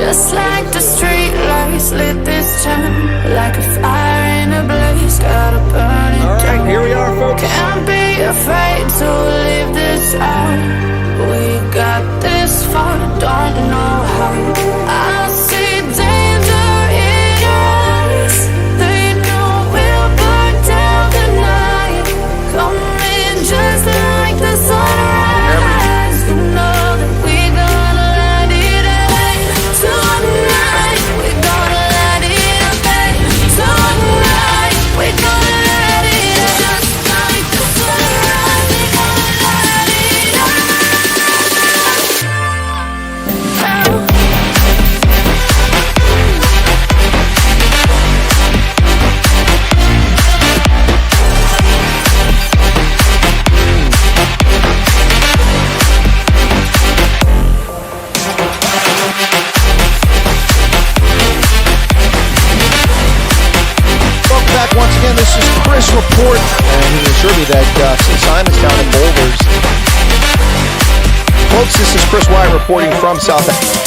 Just like the street lights lit this town, like a fire in a blaze, gotta burn it down. Alright, here we are, folks. Can't be afraid to leave this out. We got this far, don't know how. I see danger in your eyes. They know we'll burn down the night. Coming just like the sunrise. You know that we're gonna light it up tonight. We're gonna light it up tonight. We're gonna light it up just like the sunrise. We're gonna light it up. Welcome back once again. This is Chris Report, and he assured me that since Simon's down in Boulders, folks, this is Chris Wyatt reporting from South Africa.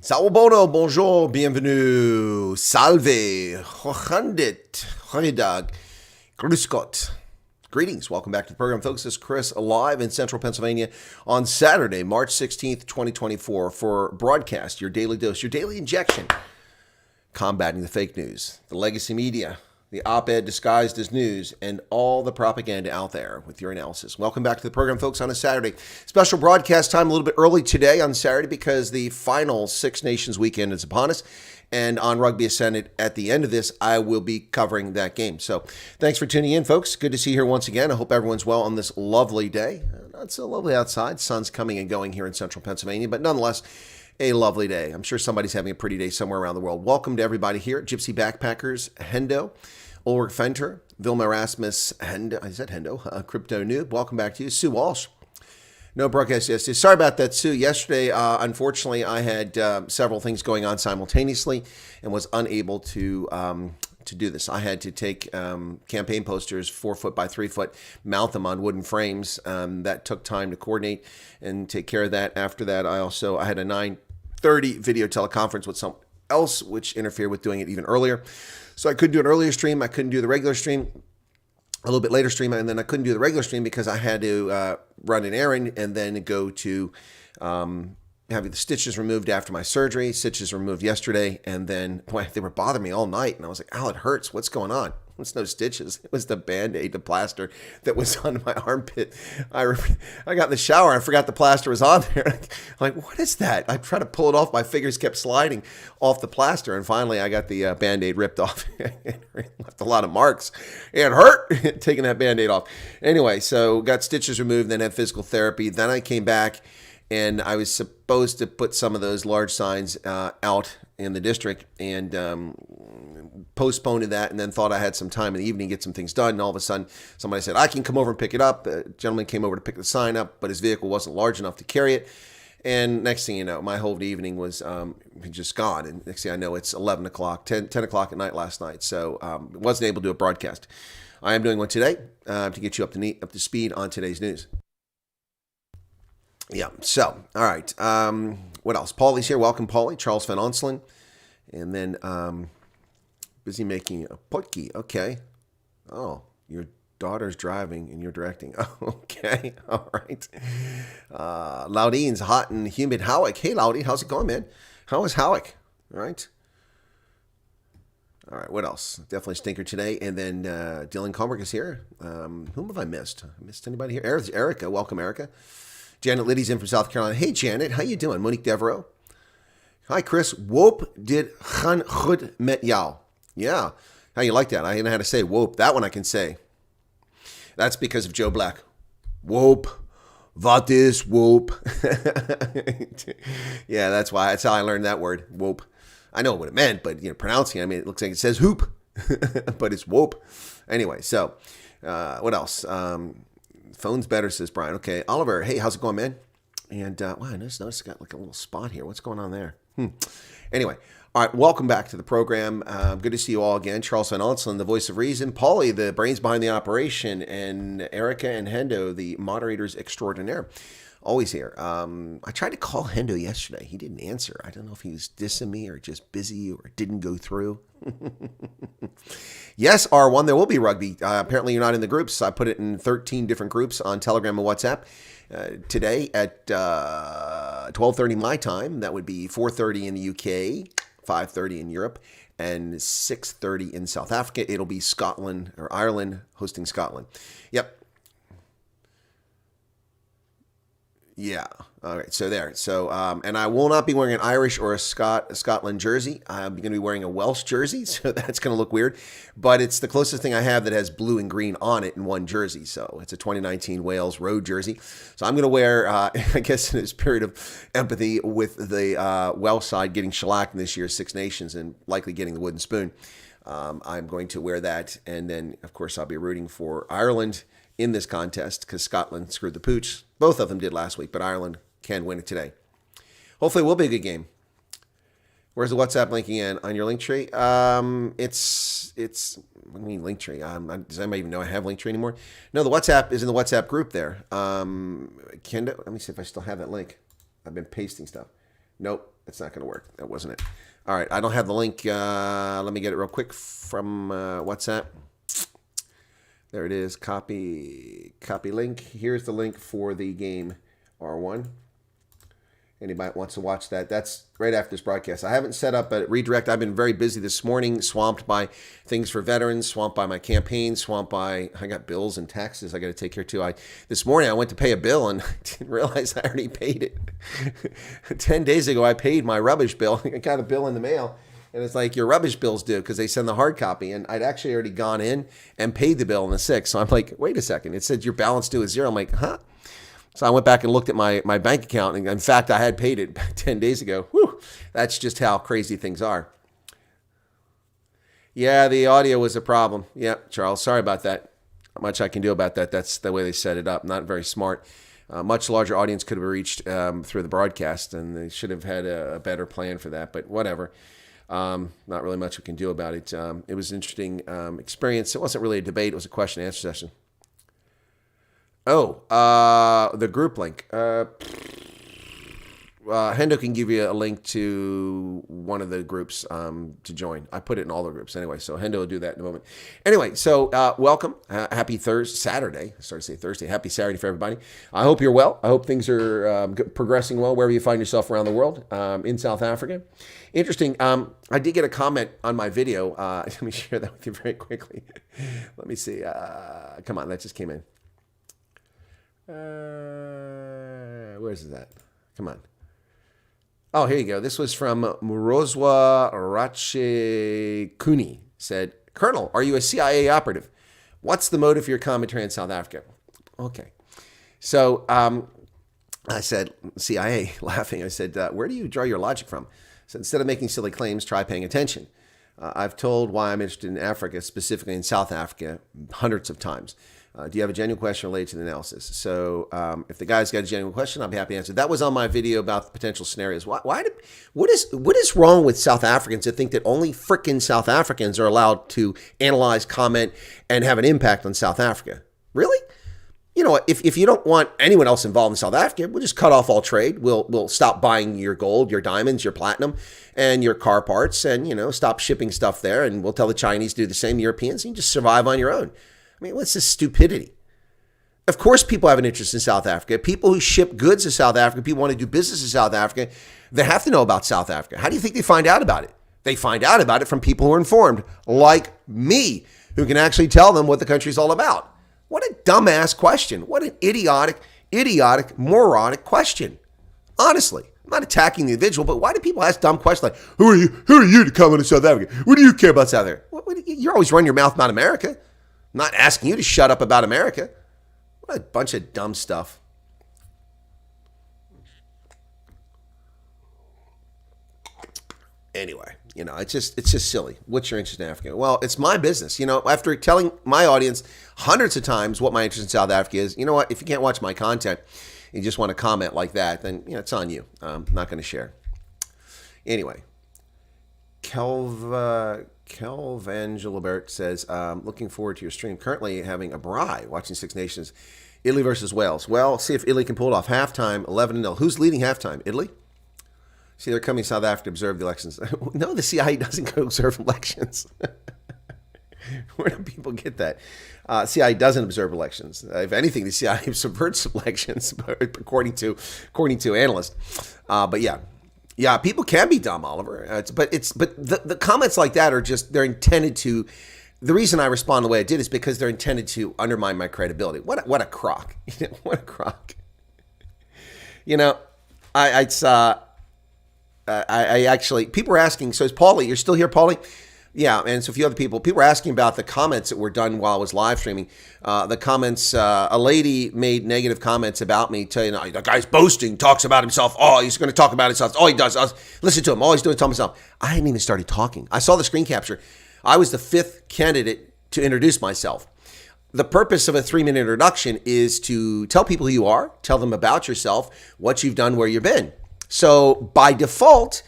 Sawubono, bonjour, bienvenue, salve, hochandit, horidag, grüß Gott. Greetings. Welcome back to the program, folks. This is Chris live in central Pennsylvania on Saturday, March 16th, 2024 for broadcast, your daily dose, your daily injection, combating the fake news, the legacy media, the op-ed disguised as news, and all the propaganda out there with your analysis. Welcome back to the program, folks, on a Saturday. Special broadcast time a little bit early today on Saturday because the final Six Nations weekend is upon us. And on Rugby Ascendant, at the end of this, I will be covering that game. So thanks for tuning in, folks. Good to see you here once again. I hope everyone's well on this lovely day. Not so lovely outside. Sun's coming and going here in central Pennsylvania, but nonetheless, a lovely day. I'm sure somebody's having a pretty day somewhere around the world. Welcome to everybody here at Gypsy Backpackers, Hendo, Ulrich Fenter, Vilma Erasmus, Hendo, I said Hendo, Crypto Noob. Welcome back to you. Sue Walsh. No broadcast yesterday. Sorry about that, Sue. Yesterday, unfortunately, I had several things going on simultaneously and was unable to do this. I had to take campaign posters, 4 foot by 3 foot, mount them on wooden frames. That took time to coordinate and take care of that. After that, I had a 9:30 video teleconference with someone else, which interfered with doing it even earlier. So I couldn't do an earlier stream. I couldn't do the regular stream. A little bit later stream, and then I couldn't do the regular stream because I had to run an errand and then go to having the stitches removed after my surgery. Stitches removed yesterday, and then they were bothering me all night, and I was like, "Ow, it hurts. What's going on?" It's no stitches. It was the Band-Aid, the plaster that was on my armpit. I got in the shower. I forgot the plaster was on there. I'm like, what is that? I tried to pull it off. My fingers kept sliding off the plaster. And finally, I got the Band-Aid ripped off. It left a lot of marks. It hurt taking that Band-Aid off. Anyway, so got stitches removed, then had physical therapy. Then I came back, and I was supposed to put some of those large signs out in the district, and postponed that, and then thought I had some time in the evening to get some things done. And all of a sudden, somebody said, I can come over and pick it up. A gentleman came over to pick the sign up, but his vehicle wasn't large enough to carry it. And next thing you know, my whole evening was just gone. And next thing I know, it's 11 o'clock, 10 o'clock at night last night. So wasn't able to do a broadcast. I am doing one today to get you up to speed on today's news. Yeah, so, all right. What else? Paulie's here. Welcome, Paulie. Charles Van Onselen. And then busy making a potki. Okay. Oh, your daughter's driving and you're directing. Okay. All right. Laudine's hot and humid. Howick. Hey, Laudine. How's it going, man? How is Howick? All right. All right. What else? Definitely stinker today. And then Dylan Comberg is here. Whom have I missed? Missed anybody here? Erica. Welcome, Erica. Janet Liddy's in from South Carolina. Hey, Janet. How you doing? Monique Devereaux. Hi, Chris. Whoop did Chan Chud met Yao. Yeah. How you like that? I know how to say whoop. That one I can say. That's because of Joe Black. Whoop. What is whoop? Yeah, that's why. That's how I learned that word. Whoop. I know what it meant, but pronouncing it, I mean, it looks like it says hoop, but it's whoop. Anyway, so what else? Phone's better, says Brian. Okay, Oliver. Hey, how's it going, man? And wow, I just noticed I got like a little spot here. What's going on there? Anyway, All right, welcome back to the program. Good to see you all again. Charles Van Onselen, the voice of reason, Paulie, the brains behind the operation, and Erica and Hendo, the moderators extraordinaire. Always here. I tried to call Hendo yesterday. He didn't answer. I don't know if he was dissing me or just busy or didn't go through. Yes, R1, there will be rugby. Apparently you're not in the groups. I put it in 13 different groups on Telegram and WhatsApp. Today at 12:30 my time, that would be 4:30 in the UK, 5:30 in Europe, and 6:30 in South Africa. It'll be Scotland or Ireland hosting Scotland. Yep. Yeah. All right. So there. So, and I will not be wearing an Irish or a Scotland jersey. I'm going to be wearing a Welsh jersey. So that's going to look weird, but it's the closest thing I have that has blue and green on it in one jersey. So it's a 2019 Wales road jersey. So I'm going to wear, I guess in a spirit of empathy with the Welsh side getting shellacked in this year's Six Nations and likely getting the wooden spoon. I'm going to wear that. And then of course I'll be rooting for Ireland in this contest because Scotland screwed the pooch. Both of them did last week, but Ireland can win it today. Hopefully it will be a good game. Where's the WhatsApp link again? On your link tree? It's what do you mean link tree? Does anybody even know I have link tree anymore? No, the WhatsApp is in the WhatsApp group there. Kendo, let me see if I still have that link. I've been pasting stuff. Nope, it's not going to work. That wasn't it. All right, I don't have the link. Let me get it real quick from WhatsApp. There it is. Copy link. Here's the link for the game R1. Anybody wants to watch that? That's right after this broadcast. I haven't set up a redirect. I've been very busy this morning, swamped by things for veterans, swamped by my campaign, swamped by, I got bills and taxes I got to take care too. This morning I went to pay a bill and didn't realize I already paid it. 10 days ago I paid my rubbish bill. I got a bill in the mail. And it's like, your rubbish bill's due because they send the hard copy. And I'd actually already gone in and paid the bill on the 6th. So I'm like, wait a second. It said your balance due is 0. I'm like, huh? So I went back and looked at my bank account. And in fact, I had paid it 10 days ago. Whew, that's just how crazy things are. Yeah, the audio was a problem. Yeah, Charles, sorry about that. Not much I can do about that. That's the way they set it up. Not very smart. Much larger audience could have been reached through the broadcast. And they should have had a better plan for that. But whatever. Not really much we can do about it. It was an interesting experience. It wasn't really a debate. It was a question and answer session. Oh, the group link. Hendo can give you a link to one of the groups to join. I put it in all the groups anyway, so Hendo will do that in a moment. Anyway, so welcome. Happy Saturday. I started to say Thursday. Happy Saturday for everybody. I hope you're well. I hope things are progressing well wherever you find yourself around the world, in South Africa. Interesting. I did get a comment on my video. Let me share that with you very quickly. Let me see. Come on, that just came in. Where's that? Come on. Oh, here you go. This was from Morozwa Ratchekuni. Said, Colonel, are you a CIA operative? What's the motive for your commentary in South Africa? Okay. So I said, CIA, laughing. I said, where do you draw your logic from? So instead of making silly claims, try paying attention. I've told why I'm interested in Africa, specifically in South Africa, hundreds of times. Do you have a genuine question related to the analysis? So if the guy's got a genuine question, I'll be happy to answer. That was on my video about the potential scenarios. What is wrong with South Africans to think that only frickin' South Africans are allowed to analyze, comment, and have an impact on South Africa? Really? You know, if you don't want anyone else involved in South Africa, we'll just cut off all trade. We'll stop buying your gold, your diamonds, your platinum, and your car parts, and stop shipping stuff there. And we'll tell the Chinese to do the same, Europeans, and you just survive on your own. I mean, what's this stupidity? Of course, people have an interest in South Africa. People who ship goods to South Africa, people want to do business in South Africa, they have to know about South Africa. How do you think they find out about it? They find out about it from people who are informed, like me, who can actually tell them what the country's all about. What a dumbass question. What an idiotic, moronic question. Honestly, I'm not attacking the individual, but why do people ask dumb questions like, who are you to come into South Africa? What do you care about South Africa? You're always running your mouth about America. I'm not asking you to shut up about America. What a bunch of dumb stuff. Anyway, it's just silly. What's your interest in Africa? Well, it's my business. After telling my audience hundreds of times what my interest in South Africa is, you know what? If you can't watch my content, you just want to comment like that, then it's on you. I'm not going to share. Anyway, Kelvangelibert says, looking forward to your stream. Currently having a braai watching Six Nations. Italy versus Wales. Well, see if Italy can pull it off. Halftime, 11-0. Who's leading halftime? Italy? See, they're coming to South Africa to observe the elections. No, the CIA doesn't go observe elections. Where do people get that? CIA doesn't observe elections. If anything, the CIA subverts elections, according to analysts. But yeah, people can be dumb, Oliver. But the comments like that are just, they're intended to. The reason I respond the way I did is because they're intended to undermine my credibility. What a crock! What a crock! I actually, people are asking, so is Paulie, you're still here, Paulie? Yeah, and so a few other people were asking about the comments that were done while I was live streaming. The comments, a lady made negative comments about me, telling, the guy's boasting, talks about himself. Oh, he's going to talk about himself. Oh, he does. Listen to him. All he's doing is talking about himself. I hadn't even started talking. I saw the screen capture. I was the 5th candidate to introduce myself. The purpose of a 3-minute introduction is to tell people who you are, tell them about yourself, what you've done, where you've been. So by default,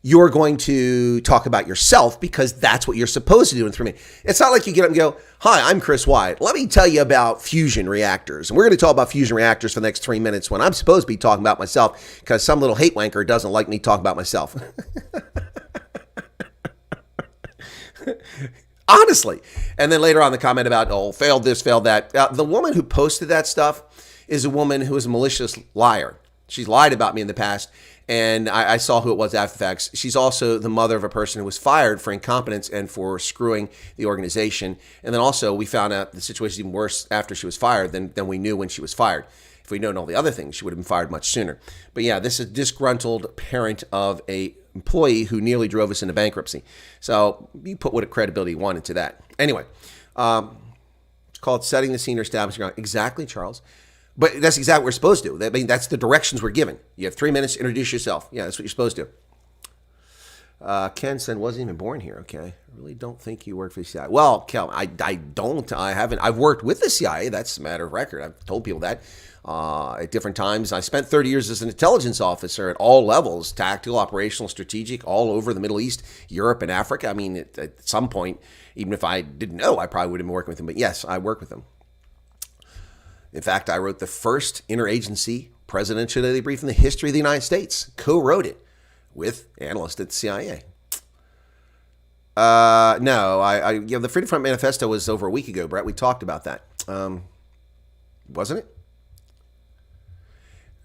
you're going to talk about yourself because that's what you're supposed to do in 3 minutes. It's not like you get up and go, hi, I'm Chris Wyatt. Let me tell you about fusion reactors. And we're going to talk about fusion reactors for the next 3 minutes when I'm supposed to be talking about myself because some little hate wanker doesn't like me talking about myself. Honestly. And then later on the comment about, failed this, failed that. The woman who posted that stuff is a woman who is a malicious liar. She's lied about me in the past, and I saw who it was after the facts. She's also the mother of a person who was fired for incompetence and for screwing the organization. And then also we found out the situation is even worse after she was fired than we knew when she was fired. If we'd known all the other things, she would have been fired much sooner. But yeah, this is a disgruntled parent of a employee who nearly drove us into bankruptcy. So you put what credibility you want into that. Anyway, it's called setting the scene or establishing ground. Exactly, Charles. But that's exactly what we're supposed to do. I mean, that's the directions we're given. You have 3 minutes to introduce yourself. Yeah, that's what you're supposed to do. Ken said, wasn't even born here. Okay. I really don't think you work for the CIA. Well, Kel, I don't. I haven't. I've worked with the CIA. That's a matter of record. I've told people that at different times. I spent 30 years as an intelligence officer at all levels, tactical, operational, strategic, all over the Middle East, Europe, and Africa. I mean, at some point, even if I didn't know, I probably would have been working with them. But yes, I work with them. In fact, I wrote the first interagency presidential daily brief in the history of the United States. Co-wrote it with analysts at the CIA. No, the Freedom Front Manifesto was over a week ago, Brett. We talked about that. Wasn't it?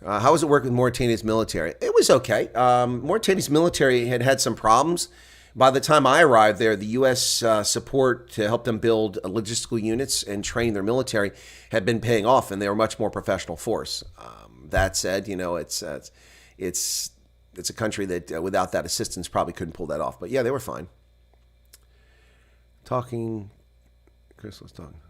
How was it working with Mauritania's military? It was okay. Mauritania's military had some problems. By the time I arrived there, the U.S. support to help them build logistical units and train their military had been paying off, and they were a much more professional force. That said, it's a country that without that assistance probably couldn't pull that off. But yeah, they were fine. Chris was talking.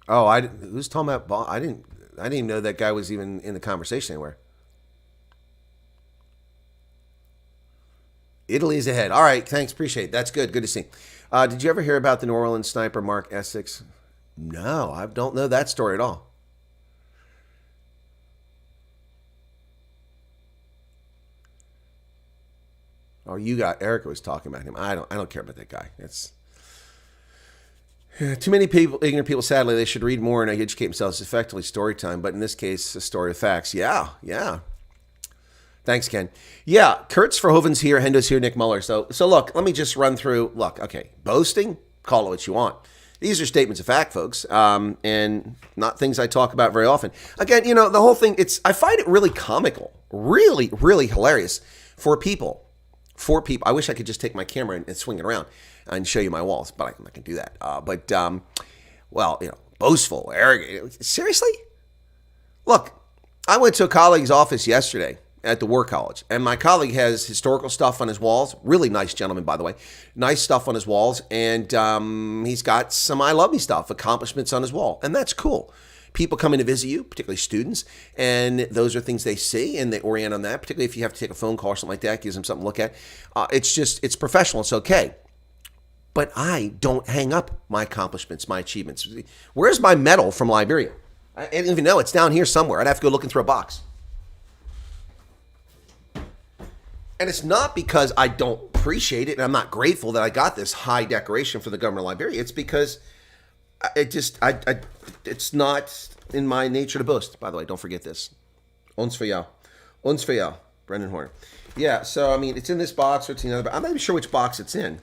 Oh, who's talking about? I didn't even know that guy was even in the conversation anywhere. Italy is ahead. All right, thanks. Appreciate it. That's good. Good to see. Did you ever hear about the New Orleans sniper Mark Essex? No, I don't know that story at all. Oh, Erica was talking about him. I don't care about that guy. It's too many people, ignorant people. Sadly, they should read more and educate themselves. It's effectively story time, but in this case, a story of facts. Yeah. Thanks, Ken. Yeah, Kurtz Verhoeven's here, Hendo's here, Nick Muller. So look, let me just run through. Look, okay, boasting, call it what you want. These are statements of fact, folks, and not things I talk about very often. Again, the whole thing, I find it really comical, really, really hilarious for people. I wish I could just take my camera and swing it around and show you my walls, but I'm not going to do that. Boastful, arrogant. Seriously? Look, I went to a colleague's office yesterday at the War College, and my colleague has historical stuff on his walls. Really nice gentleman, by the way. Nice stuff on his walls, and he's got some I Love Me stuff, accomplishments on his wall, and that's cool. People come in to visit you, particularly students, and those are things they see, and they orient on that, particularly if you have to take a phone call or something like that, gives them something to look at. It's professional. It's okay. But I don't hang up my accomplishments, my achievements. Where's my medal from Liberia? I didn't even know. It's down here somewhere. I'd have to go looking through a box. And it's not because I don't appreciate it and I'm not grateful that I got this high decoration for the governor of Liberia. It's because it's not in my nature to boast. By the way, don't forget this. Ons for y'all. Ons for y'all. Brendan Horner. Yeah, so, I mean, it's in this box or it's in another box. I'm not even sure which box it's in.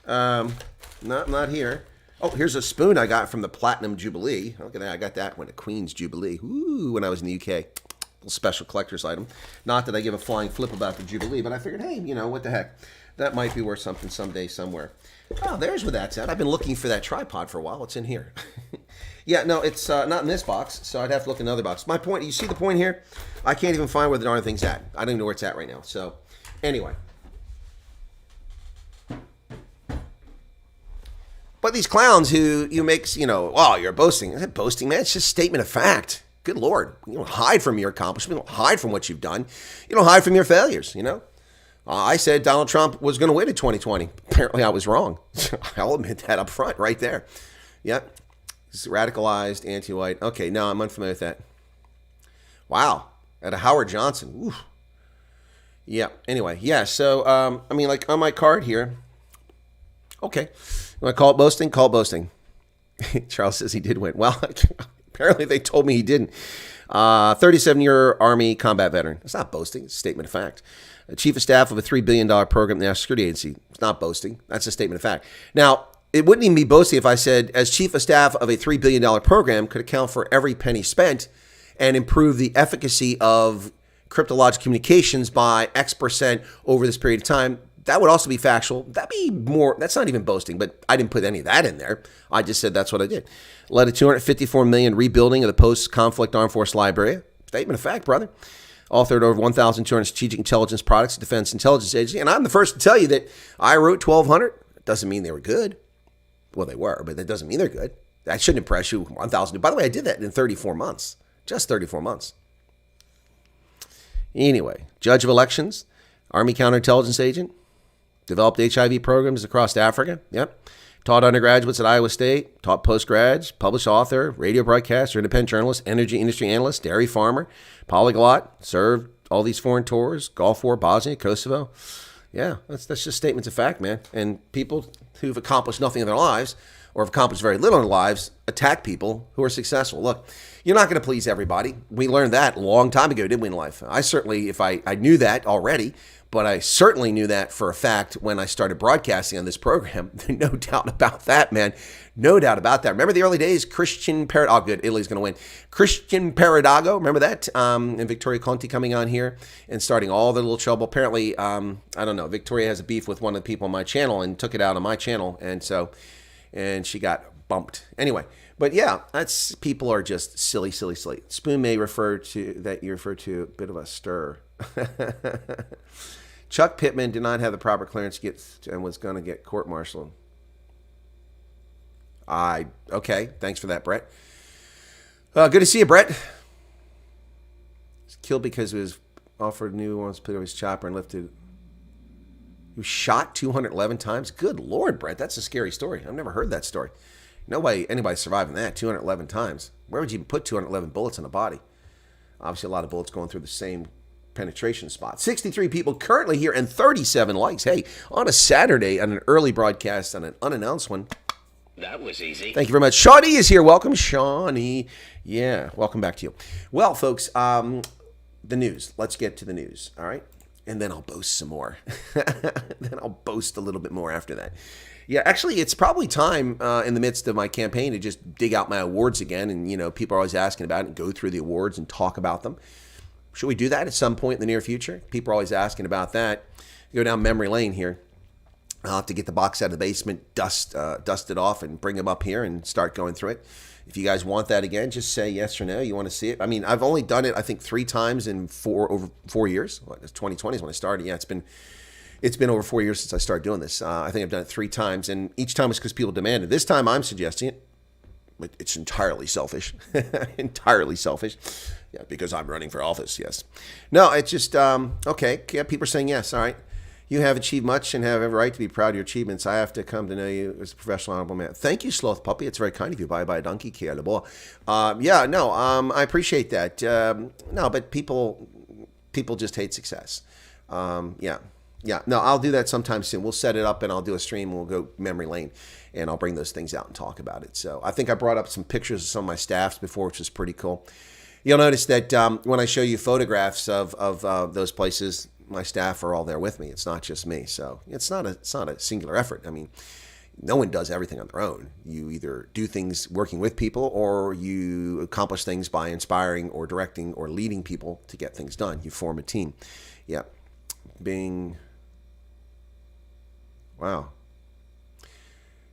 Not here. Oh, here's a spoon I got from the Platinum Jubilee. Look at that. I got that when the Queen's Jubilee. Ooh, when I was in the UK. Special collector's item. Not that I give a flying flip about the Jubilee, but I figured, hey, you know, what the heck? That might be worth something someday somewhere. Oh, there's where that's at. I've been looking for that tripod for a while. It's in here. Yeah, no, it's not in this box, so I'd have to look in another box. My point, you see the point here? I can't even find where the darn thing's at. I don't even know where it's at right now. So, anyway. But these clowns who you make, you know, oh, you're boasting. Is it boasting, man? It's just a statement of fact. Good Lord. You don't hide from your accomplishments. You don't hide from what you've done. You don't hide from your failures, you know? I said Donald Trump was going to win in 2020. Apparently I was wrong. I'll admit that up front right there. Yep. It's radicalized, anti-white. Okay, no, I'm unfamiliar with that. Wow. At a Howard Johnson. Ooh. Yeah, anyway. Yeah, so, I mean, like on my card here. Okay. You want to call it boasting? Call it boasting. Charles says he did win. Well, apparently they told me he didn't. 37-year Army combat veteran. It's not boasting. It's a statement of fact. Chief of staff of a $3 billion program at the National Security Agency. It's not boasting. That's a statement of fact. Now, it wouldn't even be boasting if I said, as chief of staff of a $3 billion program, could account for every penny spent and improve the efficacy of cryptologic communications by X% over this period of time. That would also be factual. That'd be more, that's not even boasting, but I didn't put any of that in there. I just said that's what I did. Led a $254 million rebuilding of the post-conflict armed force library. Statement of fact, brother. Authored over 1,200 strategic intelligence products at Defense Intelligence Agency. And I'm the first to tell you that I wrote 1,200. It doesn't mean they were good. Well, they were, but that doesn't mean they're good. That shouldn't impress you. 1,000. By the way, I did that in 34 months. Just 34 months. Anyway, judge of elections, Army counterintelligence agent, developed HIV programs across Africa. Yep. Taught undergraduates at Iowa State, taught postgrads, published author, radio broadcaster, independent journalist, energy industry analyst, dairy farmer, polyglot, served all these foreign tours, Gulf War, Bosnia, Kosovo. Yeah, that's just statements of fact, man. And people who've accomplished nothing in their lives or have accomplished very little in their lives attack people who are successful. Look, you're not going to please everybody. We learned that a long time ago, didn't we, in life? I certainly, if I knew that already, but I certainly knew that for a fact when I started broadcasting on this program. No doubt about that, man. No doubt about that. Remember the early days? Christian Parad. Oh, good. Italy's going to win. Christian Paradago. Remember that? And Victoria Conti coming on here and starting all the little trouble. Apparently, I don't know. Victoria has a beef with one of the people on my channel and took it out on my channel. And she got bumped. Anyway. But yeah, that's, people are just silly. Spoon may refer to, that you refer to a bit of a stir. Chuck Pittman did not have the proper clearance to get and was going to get court-martialed. Okay, thanks for that, Brett. Good to see you, Brett. He's killed because he was offered new ones, put over his chopper and lifted. He was shot 211 times. Good Lord, Brett, that's a scary story. I've never heard that story. No way anybody surviving that 211 times. Where would you even put 211 bullets in a body? Obviously, a lot of bullets going through the same penetration spot. 63 people currently here and 37 likes. Hey, on a Saturday on an early broadcast on an unannounced one. That was easy. Thank you very much. Shawnee is here. Welcome, Shawnee. Yeah, welcome back to you. Well, folks, the news. Let's get to the news, all right? And then I'll boast some more. Then I'll boast a little bit more after that. Yeah, actually, it's probably time in the midst of my campaign to just dig out my awards again. And, you know, people are always asking about it and go through the awards and talk about them. Should we do that at some point in the near future? People are always asking about that. Go down memory lane here. I'll have to get the box out of the basement, dust it off, and bring them up here and start going through it. If you guys want that again, just say yes or no. You want to see it? I mean, I've only done it, I think, 3 times in over 4 years. Well, 2020 is when I started. Yeah, it's been over 4 years since I started doing this. I think I've done it 3 times, and each time was because people demanded. This time I'm suggesting it. But it's entirely selfish. Entirely selfish. Yeah, because I'm running for office, yes. No, it's just, okay. Yeah, people are saying yes, all right. You have achieved much and have every right to be proud of your achievements. I have to come to know you as a professional, honorable man. Thank you, Sloth Puppy. It's very kind of you. Bye-bye, donkey. Yeah, no, I appreciate that. No, but people just hate success. Yeah. Yeah. No, I'll do that sometime soon. We'll set it up and I'll do a stream. We'll go memory lane and I'll bring those things out and talk about it. So I think I brought up some pictures of some of my staffs before, which is pretty cool. You'll notice that when I show you photographs of those places, my staff are all there with me. It's not just me. So it's not a singular effort. I mean, no one does everything on their own. You either do things working with people or you accomplish things by inspiring or directing or leading people to get things done. You form a team. Yeah. Wow.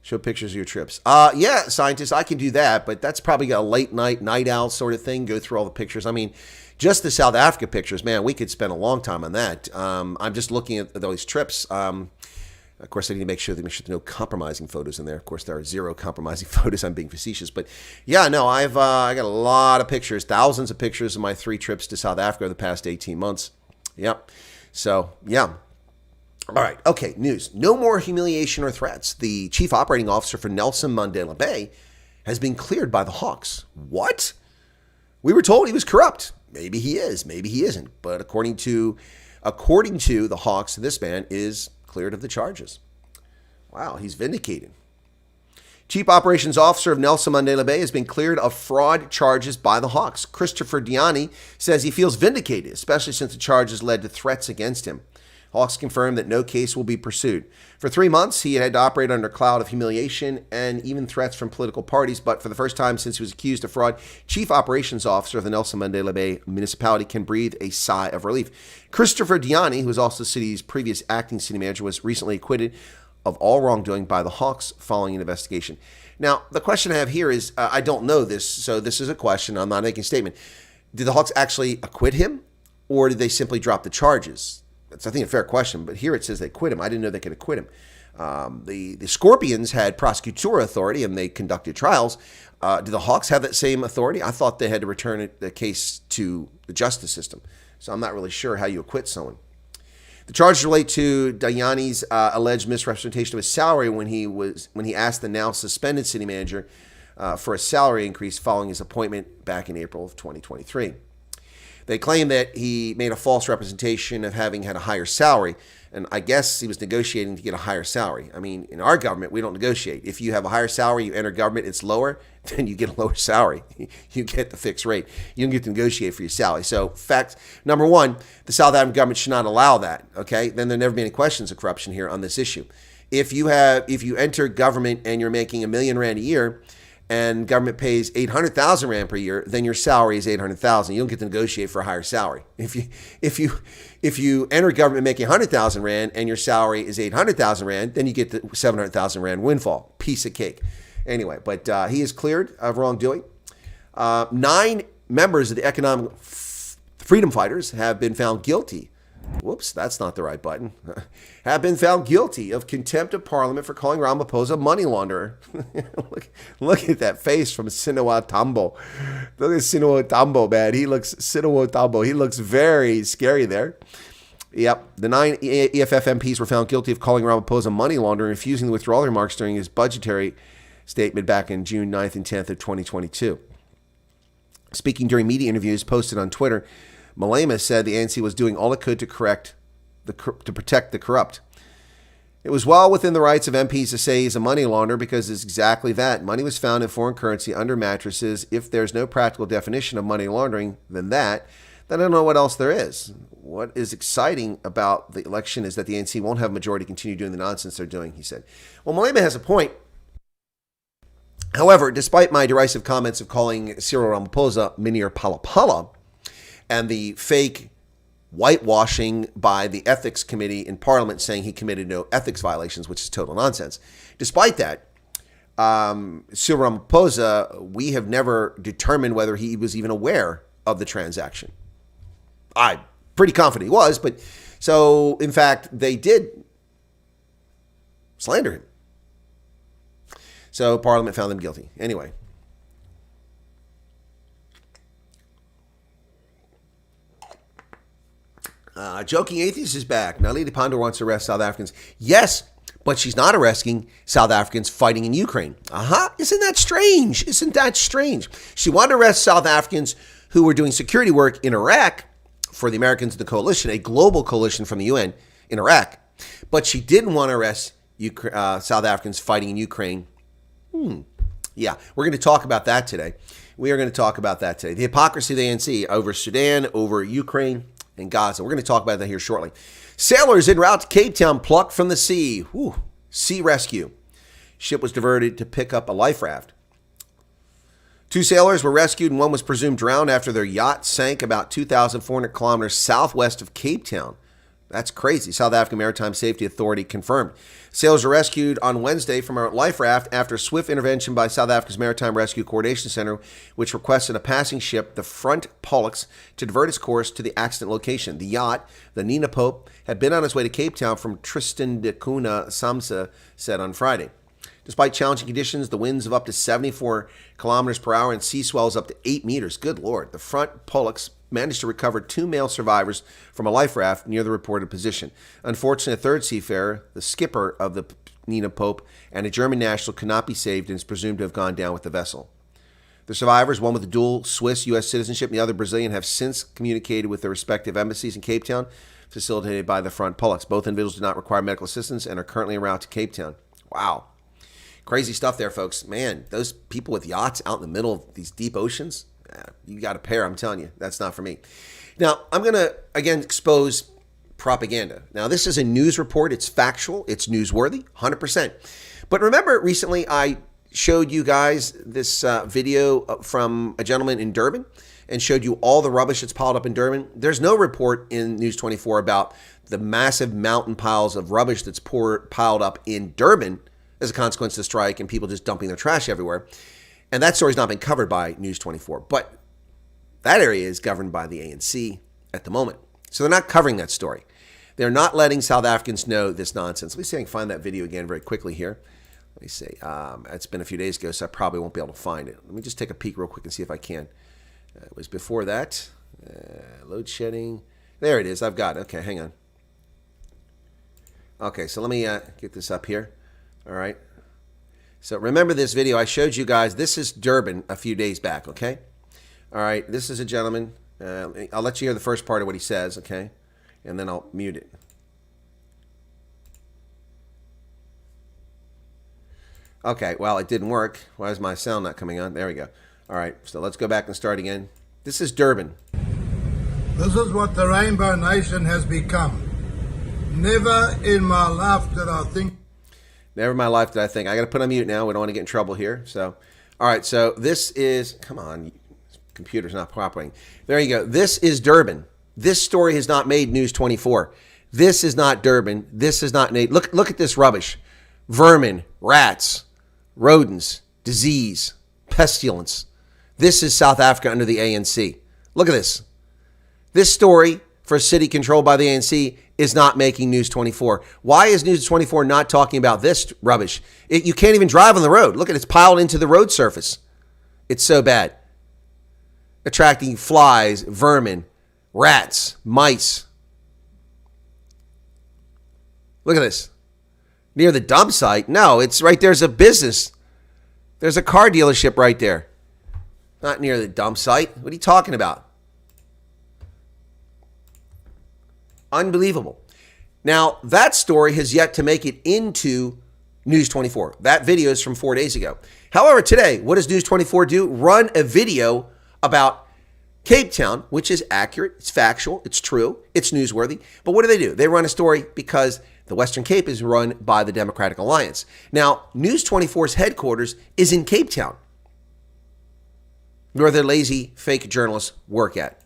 Show pictures of your trips. Yeah, scientists, I can do that, but that's probably a late night owl sort of thing. Go through all the pictures. I mean, just the South Africa pictures, man, we could spend a long time on that. I'm just looking at those trips. Of course, I need to make sure there's no compromising photos in there. Of course, there are zero compromising photos. I'm being facetious. But yeah, no, I got a lot of pictures, thousands of pictures of my 3 trips to South Africa the past 18 months. Yep. So, yeah. All right. Okay. News. No more humiliation or threats. The chief operating officer for Nelson Mandela Bay has been cleared by the Hawks. What? We were told he was corrupt. Maybe he is. Maybe he isn't. But according to the Hawks, this man is cleared of the charges. Wow. He's vindicated. Chief Operations Officer of Nelson Mandela Bay has been cleared of fraud charges by the Hawks. Christopher Dyani says he feels vindicated, especially since the charges led to threats against him. Hawks confirmed that no case will be pursued. For 3 months, he had to operate under a cloud of humiliation and even threats from political parties, but for the first time since he was accused of fraud, Chief Operations Officer of the Nelson Mandela Bay municipality can breathe a sigh of relief. Christopher Dyani, who was also the city's previous acting city manager, was recently acquitted of all wrongdoing by the Hawks following an investigation. Now, the question I have here is, I don't know this, so this is a question. I'm not making a statement. Did the Hawks actually acquit him, or did they simply drop the charges? That's, I think, a fair question, but here it says they quit him. I didn't know they could acquit him. The Scorpions had prosecutorial authority, and they conducted trials. Do the Hawks have that same authority? I thought they had to return the case to the justice system, so I'm not really sure how you acquit someone. The charges relate to Dyani's alleged misrepresentation of his salary when he asked the now suspended city manager for a salary increase following his appointment back in April of 2023. They claim that he made a false representation of having had a higher salary, and I guess he was negotiating to get a higher salary. I mean, in our government, we don't negotiate. If you have a higher salary, you enter government, it's lower, then you get a lower salary. You get the fixed rate. You don't get to negotiate for your salary. So, fact number one, the South African government should not allow that, okay? Then there'll never be any questions of corruption here on this issue. If you enter government and you're making R1 million a year, and government pays 800,000 Rand per year, then your salary is 800,000. You don't get to negotiate for a higher salary. If you enter government making 100,000 Rand and your salary is 800,000 Rand, then you get the 700,000 Rand windfall. Piece of cake. Anyway, but he is cleared of wrongdoing. 9 members of the economic freedom fighters have been found guilty. Whoops, that's not the right button. Have been found guilty of contempt of parliament for calling Ramaphosa a money launderer. look at that face from Sinoa Tambo. Look at Sinoa Tambo, man. Sinoa Tambo. He looks very scary there. Yep. The 9 EFF MPs were found guilty of calling Ramaphosa a money launderer and refusing the withdrawal remarks during his budgetary statement back in June 9th and 10th of 2022. Speaking during media interviews posted on Twitter, Malema said the ANC was doing all it could to protect the corrupt. It was well within the rights of MPs to say he's a money launderer because it's exactly that. Money was found in foreign currency under mattresses. If there's no practical definition of money laundering than that, then I don't know what else there is. What is exciting about the election is that the ANC won't have a majority to continue doing the nonsense they're doing, he said. Well, Malema has a point. However, despite my derisive comments of calling Cyril Ramaphosa Minir Palapala, and the fake whitewashing by the ethics committee in Parliament saying he committed no ethics violations, which is total nonsense. Despite that, Cyril Ramaphosa, we have never determined whether he was even aware of the transaction. I'm pretty confident he was, but so in fact, they did slander him. So Parliament found them guilty. Anyway. Joking Atheist is back. Nalini Pandor wants to arrest South Africans. Yes, but she's not arresting South Africans fighting in Ukraine. Isn't that strange? Isn't that strange? She wanted to arrest South Africans who were doing security work in Iraq for the Americans in the coalition, a global coalition from the UN in Iraq. But she didn't want to arrest South Africans fighting in Ukraine. Yeah, we're going to talk about that today. We are going to talk about that today. The hypocrisy of the ANC over Sudan, over Ukraine, and Gaza. We're going to talk about that here shortly. Sailors en route to Cape Town plucked from the sea. Whew. Sea rescue. Ship was diverted to pick up a life raft. 2 sailors were rescued and one was presumed drowned after their yacht sank about 2,400 kilometers southwest of Cape Town. That's crazy. South African Maritime Safety Authority confirmed. Sailors were rescued on Wednesday from a life raft after swift intervention by South Africa's Maritime Rescue Coordination Center, which requested a passing ship, the Front Pollux, to divert its course to the accident location. The yacht, the Nina Pope, had been on its way to Cape Town from Tristan da Cunha, Samsa said on Friday. Despite challenging conditions, the winds of up to 74 kilometers per hour and sea swells up to 8 meters. Good Lord. The Front Pollux managed to recover 2 male survivors from a life raft near the reported position. Unfortunately, a third seafarer, the skipper of the Nina Pope, and a German national could not be saved and is presumed to have gone down with the vessel. The survivors, one with a dual Swiss-U.S. citizenship and the other Brazilian, have since communicated with their respective embassies in Cape Town, facilitated by the Front Pollux. Both individuals do not require medical assistance and are currently en route to Cape Town. Wow. Crazy stuff there, folks. Man, those people with yachts out in the middle of these deep oceans, you got a pair, I'm telling you. That's not for me. Now, I'm going to, again, expose propaganda. Now, this is a news report. It's factual. It's newsworthy, 100%. But remember, recently I showed you guys this video from a gentleman in Durban and showed you all the rubbish that's piled up in Durban. There's no report in News 24 about the massive mountain piles of rubbish that's piled up in Durban as a consequence of the strike and people just dumping their trash everywhere. And that story's not been covered by News 24. But that area is governed by the ANC at the moment. So they're not covering that story. They're not letting South Africans know this nonsense. Let me see if I can find that video again very quickly here. Let me see. It's been a few days ago, so I probably won't be able to find it. Let me just take a peek real quick and see if I can. It was before that. Load shedding. There it is. I've got it. Okay, hang on. Okay, so let me get this up here. All right. So remember this video I showed you guys. This is Durban a few days back, okay? All right. This is a gentleman. I'll let you hear the first part of what he says, okay? And then I'll mute it. Okay, well, it didn't work. Why is my sound not coming on? There we go. All right, so let's go back and start again. This is Durban. This is what the Rainbow Nation has become. Never in my life did I think... Never in my life did I think. I got to put on mute now. We don't want to get in trouble here. So, all right, so this is... Come on, computer's not cooperating. There you go. This is Durban. This story has not made News 24. This is not Durban. This is not... Look at this rubbish. Vermin, rats, rodents, disease, pestilence. This is South Africa under the ANC. Look at this. This story for a city controlled by the ANC is not making News 24. Why is News 24 not talking about this rubbish? You can't even drive on the road. Look at it. It's piled into the road surface. It's so bad. Attracting flies, vermin, rats, mice. Look at this. Near the dump site? No, it's right there's a business. There's a car dealership right there. Not near the dump site. What are you talking about? Unbelievable. Now, that story has yet to make it into News 24. That video is from 4 days ago. However, today, what does News 24 do? Run a video about Cape Town, which is accurate, it's factual, it's true, it's newsworthy. But what do? They run a story because the Western Cape is run by the Democratic Alliance. Now, News 24's headquarters is in Cape Town, where their lazy fake journalists work at.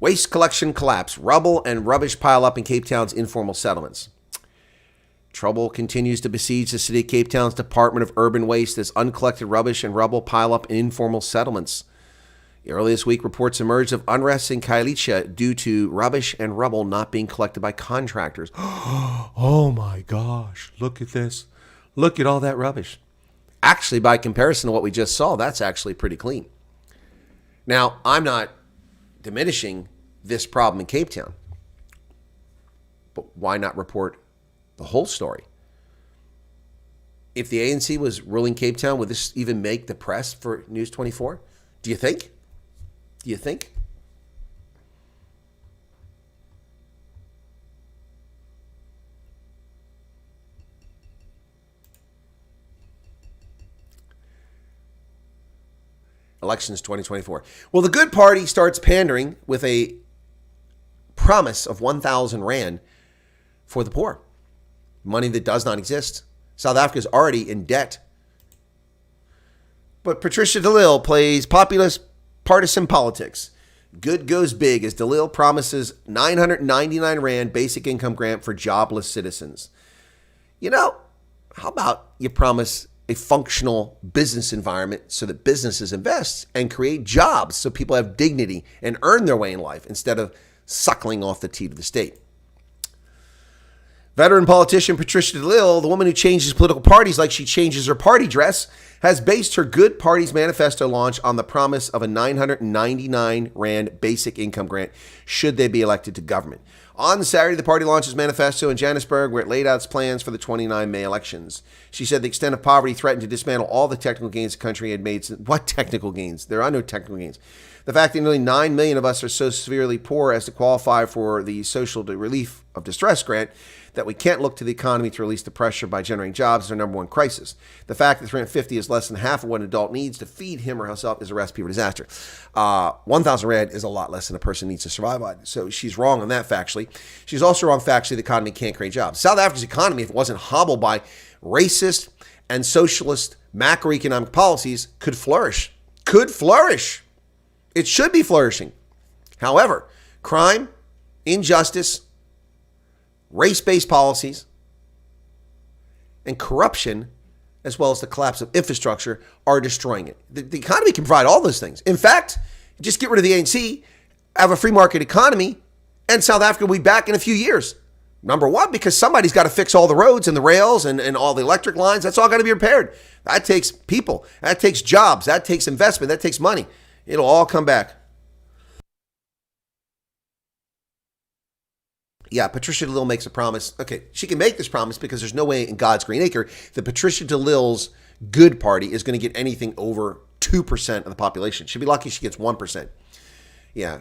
Waste collection collapse. Rubble and rubbish pile up in Cape Town's informal settlements. Trouble continues to besiege the city of Cape Town's Department of Urban Waste as uncollected rubbish and rubble pile up in informal settlements. Earlier this week, reports emerged of unrest in Kailicha due to rubbish and rubble not being collected by contractors. Oh my gosh, look at this. Look at all that rubbish. Actually, by comparison to what we just saw, that's actually pretty clean. Now, I'm not diminishing this problem in Cape Town, but why not report the whole story? If the ANC was ruling Cape Town, would this even make the press for News 24? Do you think? Do you think? Elections 2024. Well, the good party starts pandering with a promise of 1,000 Rand for the poor. Money that does not exist. South Africa is already in debt. But Patricia de Lille plays populist partisan politics. Good goes big as de Lille promises 999 Rand basic income grant for jobless citizens. You know, how about you promise a functional business environment so that businesses invest and create jobs so people have dignity and earn their way in life instead of suckling off the teat of the state. Veteran politician Patricia de Lille, the woman who changes political parties like she changes her party dress, has based her Good Party's manifesto launch on the promise of a 999 Rand basic income grant should they be elected to government. On Saturday, the party launched its manifesto in Johannesburg, where it laid out its plans for the 29 May elections. She said the extent of poverty threatened to dismantle all the technical gains the country had made. What technical gains? There are no technical gains. The fact that nearly 9 million of us are so severely poor as to qualify for the social relief of distress grant that we can't look to the economy to release the pressure by generating jobs is our number one crisis. The fact that 350 is less than half of what an adult needs to feed him or herself is a recipe for disaster. 1,000 Rand is a lot less than a person needs to survive on. So she's wrong on that factually. She's also wrong factually the economy can't create jobs. South Africa's economy, if it wasn't hobbled by racist and socialist macroeconomic policies, could flourish. Could flourish. It should be flourishing. However, crime, injustice, race-based policies, and corruption, as well as the collapse of infrastructure, are destroying it. The economy can provide all those things. In fact, just get rid of the ANC, have a free market economy, and South Africa will be back in a few years. Number one, because somebody's got to fix all the roads and the rails and all the electric lines. That's all got to be repaired. That takes people. That takes jobs. That takes investment. That takes money. It'll all come back. Yeah, Patricia de Lille makes a promise. Okay, she can make this promise because there's no way in God's green acre that Patricia de Lille's Good Party is going to get anything over 2% of the population. She'd be lucky if she gets 1%. Yeah.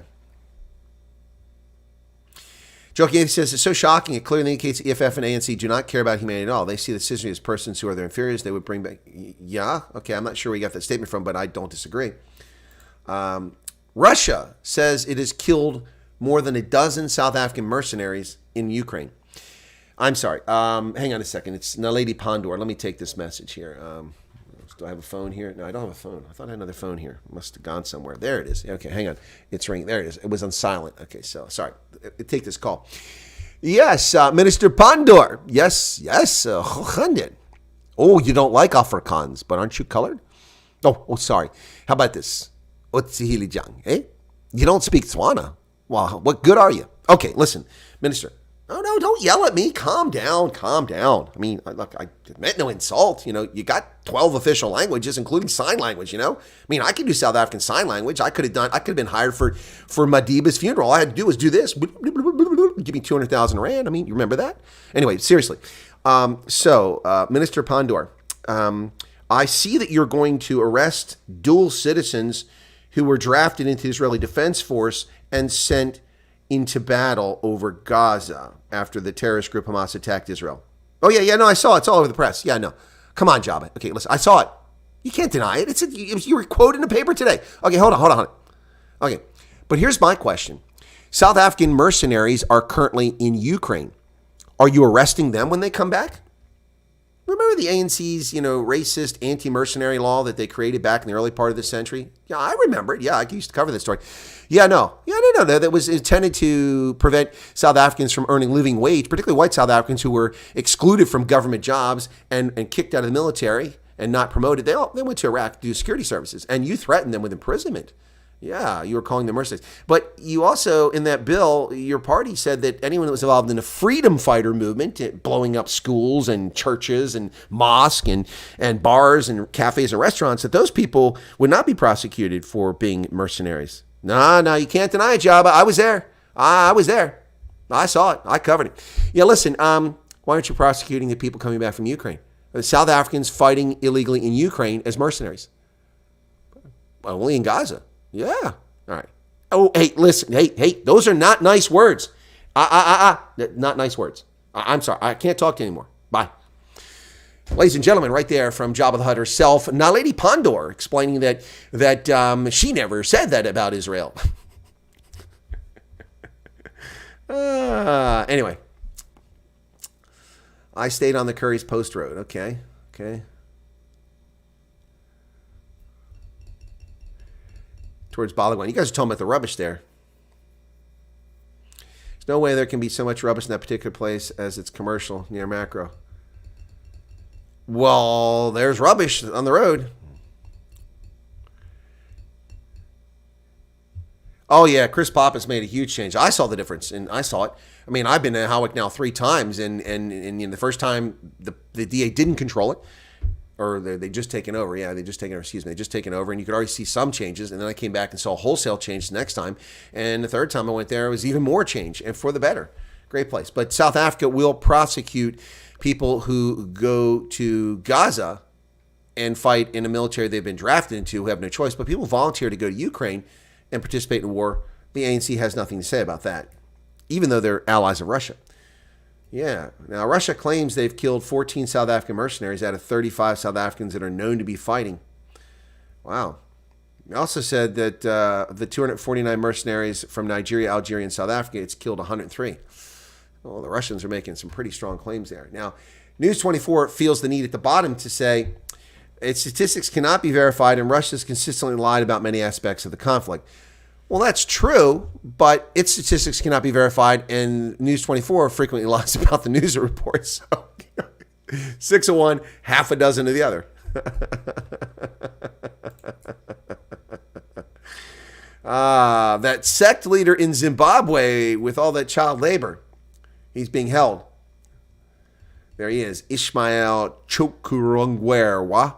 Joking says, it's so shocking. It clearly indicates EFF and ANC do not care about humanity at all. They see the citizenry as persons who are their inferiors. They would bring back. Yeah, okay, I'm not sure where you got that statement from, but I don't disagree. Russia says it has killed more than a dozen South African mercenaries in Ukraine. I'm sorry. Hang on a second. It's Naledi Pandor. Let me take this message here. Do I have a phone here? No, I don't have a phone. I thought I had another phone here. Must have gone somewhere. There it is. Okay, hang on. It's ringing. There it is. It was on silent. Okay, so sorry. Take this call. Yes, Minister Pandor. Yes. Oh, you don't like Afrikaans, but aren't you colored? Oh, sorry. How about this? Otsihilijang, eh? You don't speak Tswana. Well, what good are you? Okay, listen, Minister. No, don't yell at me. Calm down. I mean, look, I meant no insult. You know, you got 12 official languages, including sign language, you know? I mean, I could do South African sign language. I could have been hired for Madiba's funeral. All I had to do was do this. Give me 200,000 Rand. I mean, you remember that? Anyway, seriously. Minister Pandor, I see that you're going to arrest dual citizens who were drafted into the Israeli Defense Force and sent into battle over Gaza after the terrorist group Hamas attacked Israel. Oh, yeah, no, I saw it. It's all over the press. Yeah, no. Come on, Jabba. Okay, listen, I saw it. You can't deny it. You were quoted in the paper today. Okay, hold on. Okay, but here's my question. South African mercenaries are currently in Ukraine. Are you arresting them when they come back? Remember the ANC's, racist anti-mercenary law that they created back in the early part of this century? Yeah, I remember it. Yeah, I used to cover this story. No. That was intended to prevent South Africans from earning living wage, particularly white South Africans who were excluded from government jobs and kicked out of the military and not promoted. They went to Iraq to do security services, and you threatened them with imprisonment. Yeah, you were calling them mercenaries. But you also, in that bill, your party said that anyone that was involved in the freedom fighter movement, blowing up schools and churches and mosques and bars and cafes and restaurants, that those people would not be prosecuted for being mercenaries. No, you can't deny it, Jabba. I was there. I saw it. I covered it. Yeah, listen, why aren't you prosecuting the people coming back from Ukraine? The South Africans fighting illegally in Ukraine as mercenaries. Only in Gaza. Yeah. All right. Oh, hey, listen. Hey, those are not nice words. Not nice words. I'm sorry. I can't talk to you anymore. Bye. Ladies and gentlemen, right there from Jabba the Hutt herself, Naledi Pandor, explaining that she never said that about Israel. Anyway, I stayed on the Curry's Post Road. Okay. Towards Balaguan. You guys are talking about the rubbish there. There's no way there can be so much rubbish in that particular place as it's commercial near Macro. Well, there's rubbish on the road. Oh, yeah, Chris Pappas made a huge change. I saw the difference, and I saw it. I mean, I've been to Howick now 3 times, and the first time the DA didn't control it, or they just taken over. Yeah, they just taken over, and you could already see some changes. And then I came back and saw wholesale change the next time, and the third time I went there, it was even more change, and for the better. Great place. But South Africa will prosecute people who go to Gaza and fight in a military they've been drafted into who have no choice. But people volunteer to go to Ukraine and participate in war. The ANC has nothing to say about that, even though they're allies of Russia. Yeah. Now, Russia claims they've killed 14 South African mercenaries out of 35 South Africans that are known to be fighting. Wow. They also said that the 249 mercenaries from Nigeria, Algeria, and South Africa, it's killed 103. Well, the Russians are making some pretty strong claims there. Now, News 24 feels the need at the bottom to say its statistics cannot be verified, and Russia's consistently lied about many aspects of the conflict. Well, that's true, but its statistics cannot be verified, and News 24 frequently lies about the news reports. So, 6 of one, half a dozen of the other. That sect leader in Zimbabwe with all that child labor. He's being held. There he is, Ishmael Chokurongwerwa.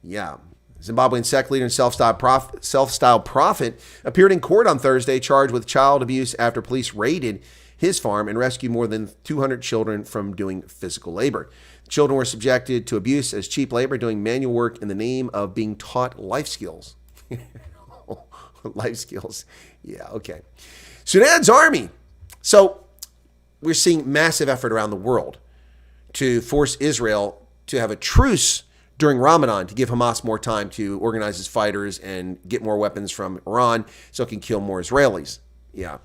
Yeah. Zimbabwean sect leader and self-styled prophet appeared in court on Thursday charged with child abuse after police raided his farm and rescued more than 200 children from doing physical labor. The children were subjected to abuse as cheap labor, doing manual work in the name of being taught life skills. Life skills. Yeah, okay. Sudan's army. So we're seeing massive effort around the world to force Israel to have a truce during Ramadan to give Hamas more time to organize its fighters and get more weapons from Iran so it can kill more Israelis. Yeah.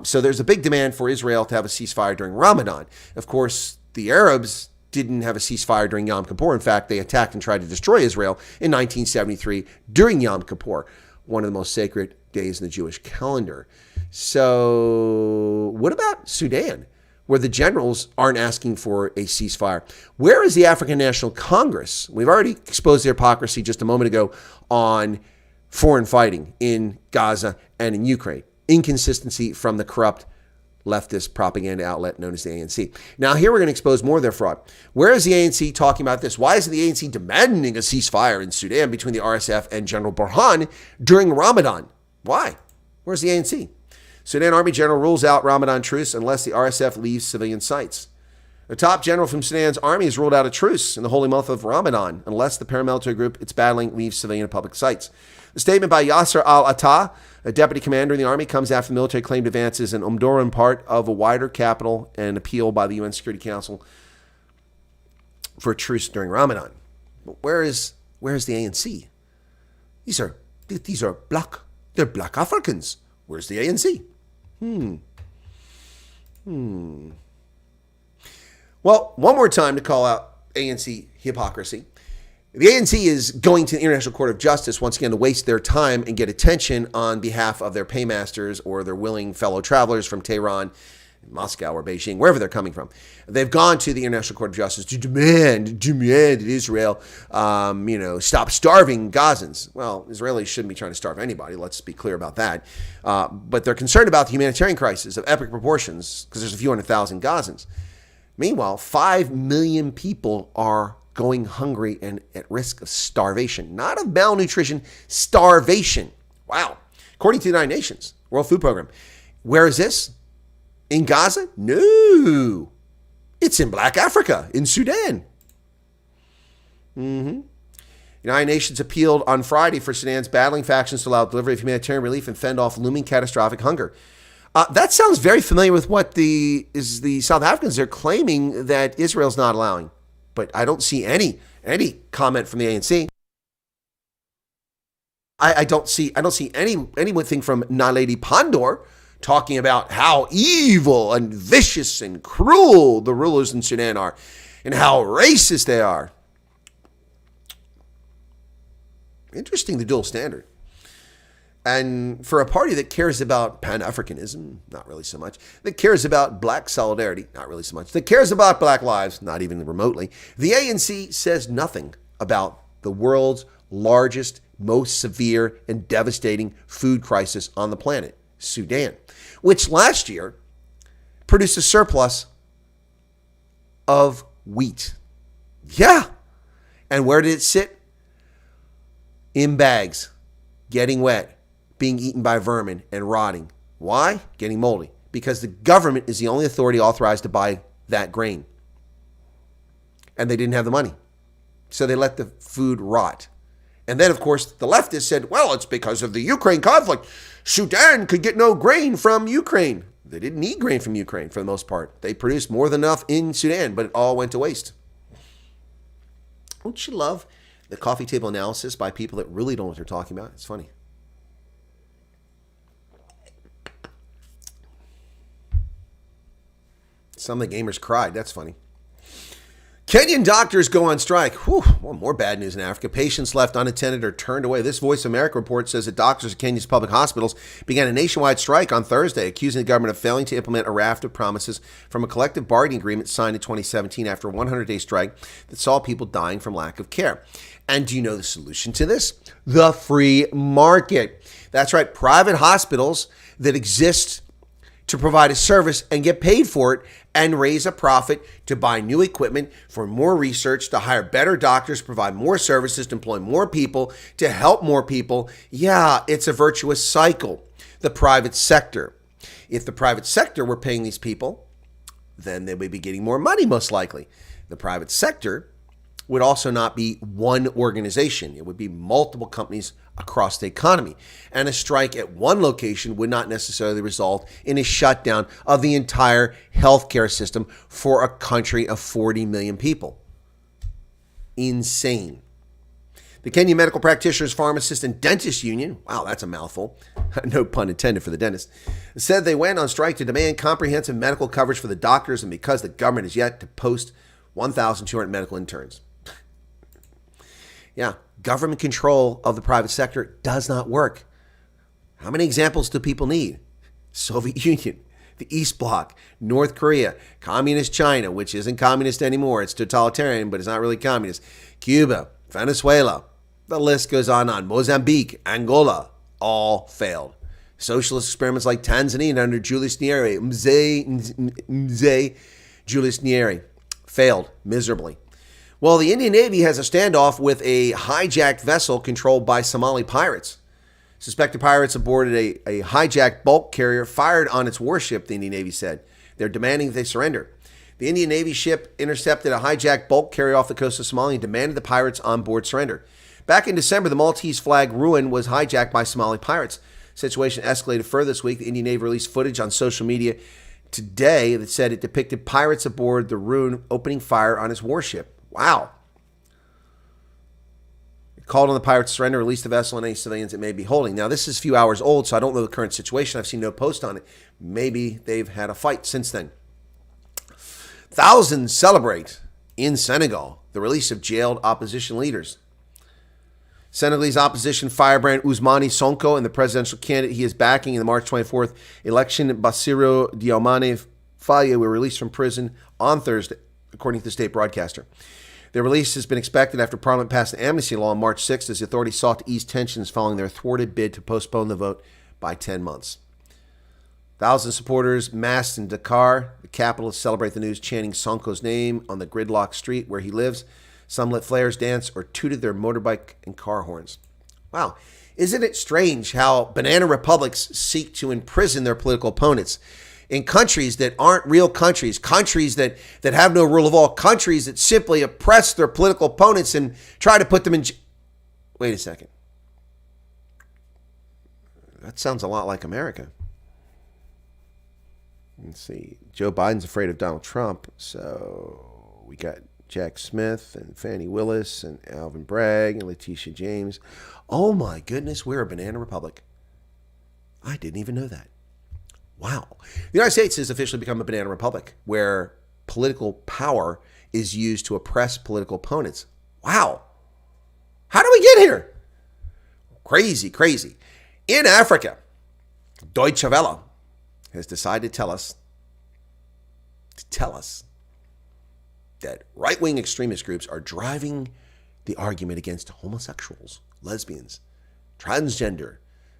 So there's a big demand for Israel to have a ceasefire during Ramadan. Of course, the Arabs didn't have a ceasefire during Yom Kippur. In fact, they attacked and tried to destroy Israel in 1973 during Yom Kippur, one of the most sacred days in the Jewish calendar. So what about Sudan, where the generals aren't asking for a ceasefire? Where is the African National Congress? We've already exposed their hypocrisy just a moment ago on foreign fighting in Gaza and in Ukraine. Inconsistency from the corrupt leftist propaganda outlet known as the ANC. Now here we're going to expose more of their fraud. Where is the ANC talking about this? Why isn't the ANC demanding a ceasefire in Sudan between the RSF and General Burhan during Ramadan? Why? Where's the ANC? Sudan Army General rules out Ramadan truce unless the RSF leaves civilian sites. The top general from Sudan's army has ruled out a truce in the holy month of Ramadan unless the paramilitary group it's battling leaves civilian and public sites. The statement by Yasser al-Attah, a deputy commander in the army, comes after the military claimed advances in Omdurman, part of a wider capital, and appeal by the UN Security Council for a truce during Ramadan. But where is the ANC? These are black Africans. Where's the ANC? Well, one more time to call out ANC hypocrisy. The ANC is going to the International Court of Justice once again to waste their time and get attention on behalf of their paymasters or their willing fellow travelers from Tehran, Moscow, or Beijing, wherever they're coming from. They've gone to the International Court of Justice to demand that Israel, stop starving Gazans. Well, Israelis shouldn't be trying to starve anybody. Let's be clear about that. But they're concerned about the humanitarian crisis of epic proportions because there's a few 100,000 Gazans. Meanwhile, 5 million people are going hungry and at risk of starvation. Not of malnutrition, starvation. Wow. According to the United Nations, World Food Program. Where is this? In Gaza? No. It's in Black Africa, in Sudan. United Nations appealed on Friday for Sudan's battling factions to allow delivery of humanitarian relief and fend off looming catastrophic hunger. That sounds very familiar with what the South Africans are claiming that Israel's not allowing. but I don't see any comment from the ANC. I don't see anything from Naledi Pandor talking about how evil and vicious and cruel the rulers in Sudan are and how racist they are. Interesting, the dual standard. And for a party that cares about Pan-Africanism, not really so much, that cares about black solidarity, not really so much, that cares about black lives, not even remotely, the ANC says nothing about the world's largest, most severe and devastating food crisis on the planet, Sudan, which last year produced a surplus of wheat. Yeah. And where did it sit? In bags, getting wet, being eaten by vermin and rotting. Why? Getting moldy. Because the government is the only authority authorized to buy that grain. And they didn't have the money. So they let the food rot. And then, of course, the leftists said, well, it's because of the Ukraine conflict. Sudan could get no grain from Ukraine. They didn't need grain from Ukraine for the most part. They produced more than enough in Sudan, but it all went to waste. Don't you love the coffee table analysis by people that really don't know what they're talking about? It's funny. Some of the gamers cried. That's funny. Kenyan doctors go on strike. Whew, well, more bad news in Africa. Patients left unattended or turned away. This Voice of America report says that doctors at Kenya's public hospitals began a nationwide strike on Thursday, accusing the government of failing to implement a raft of promises from a collective bargaining agreement signed in 2017 after a 100-day strike that saw people dying from lack of care. And do you know the solution to this? The free market. That's right, private hospitals that exist to provide a service and get paid for it and raise a profit to buy new equipment for more research, to hire better doctors, provide more services, to employ more people, to help more people. Yeah, it's a virtuous cycle. The private sector. If the private sector were paying these people, then they would be getting more money most likely. The private sector would also not be one organization. It would be multiple companies across the economy. And a strike at one location would not necessarily result in a shutdown of the entire healthcare system for a country of 40 million people. Insane. The Kenya Medical Practitioners, Pharmacists, and Dentists Union, wow, that's a mouthful, no pun intended for the dentist, said they went on strike to demand comprehensive medical coverage for the doctors and because the government is yet to post 1,200 medical interns. Yeah, government control of the private sector does not work. How many examples do people need? Soviet Union, the East Bloc, North Korea, Communist China, which isn't communist anymore. It's totalitarian, but it's not really communist. Cuba, Venezuela, the list goes on. Mozambique, Angola, all failed. Socialist experiments like Tanzania under Julius Nyerere, Julius Nyerere, failed miserably. Well, the Indian Navy has a standoff with a hijacked vessel controlled by Somali pirates. Suspected pirates aboarded a hijacked bulk carrier fired on its warship, the Indian Navy said. They're demanding that they surrender. The Indian Navy ship intercepted a hijacked bulk carrier off the coast of Somalia and demanded the pirates on board surrender. Back in December, the Maltese flag Ruin was hijacked by Somali pirates. The situation escalated further this week. The Indian Navy released footage on social media today that said it depicted pirates aboard the Ruin opening fire on its warship. Wow. It called on the pirates to surrender, release the vessel, and any civilians it may be holding. Now, this is a few hours old, so I don't know the current situation. I've seen no post on it. Maybe they've had a fight since then. Thousands celebrate in Senegal the release of jailed opposition leaders. Senegalese opposition firebrand Ousmane Sonko and the presidential candidate he is backing in the March 24th election, Bassirou Diomaye Faye, were released from prison on Thursday, according to the state broadcaster. Their release has been expected after Parliament passed an amnesty law on March 6th as the authorities sought to ease tensions following their thwarted bid to postpone the vote by 10 months. Thousands of supporters massed in Dakar, the capital, to celebrate the news, chanting Sonko's name on the gridlocked street where he lives. Some lit flares, danced, or tooted their motorbike and car horns. Wow. Isn't it strange how banana republics seek to imprison their political opponents? In countries that aren't real countries, countries that have no rule of law, countries that simply oppress their political opponents and try to put them in... Wait a second. That sounds a lot like America. Let's see. Joe Biden's afraid of Donald Trump, so we got Jack Smith and Fannie Willis and Alvin Bragg and Letitia James. Oh my goodness, we're a banana republic. I didn't even know that. Wow. The United States has officially become a banana republic where political power is used to oppress political opponents. Wow. How do we get here? Crazy, crazy. In Africa, Deutsche Welle has decided to tell us that right-wing extremist groups are driving the argument against homosexuals, lesbians, transgender,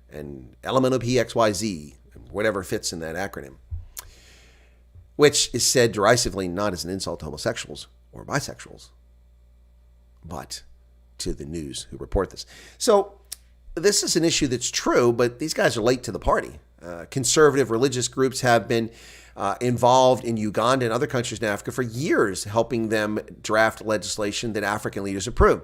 and LMNOP-XYZ, whatever fits in that acronym, which is said derisively not as an insult to homosexuals or bisexuals, but to the news who report this. So this is an issue that's true, but these guys are late to the party. Conservative religious groups have been involved in Uganda and other countries in Africa for years, helping them draft legislation that African leaders approve.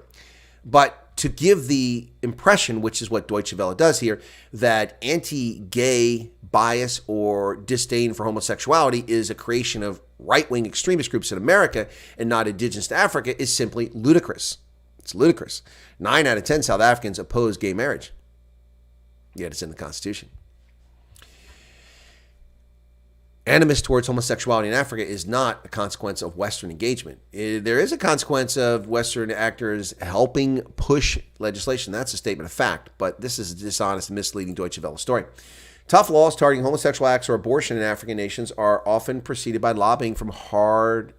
But to give the impression, which is what Deutsche Welle does here, that anti-gay bias or disdain for homosexuality is a creation of right-wing extremist groups in America and not indigenous to Africa is simply ludicrous. It's ludicrous. 9 out of 10 South Africans oppose gay marriage, yet it's in the Constitution. Animus towards homosexuality in Africa is not a consequence of Western engagement. There is a consequence of Western actors helping push legislation. That's a statement of fact, but this is a dishonest and misleading Deutsche Welle story. Tough laws targeting homosexual acts or abortion in African nations are often preceded by lobbying from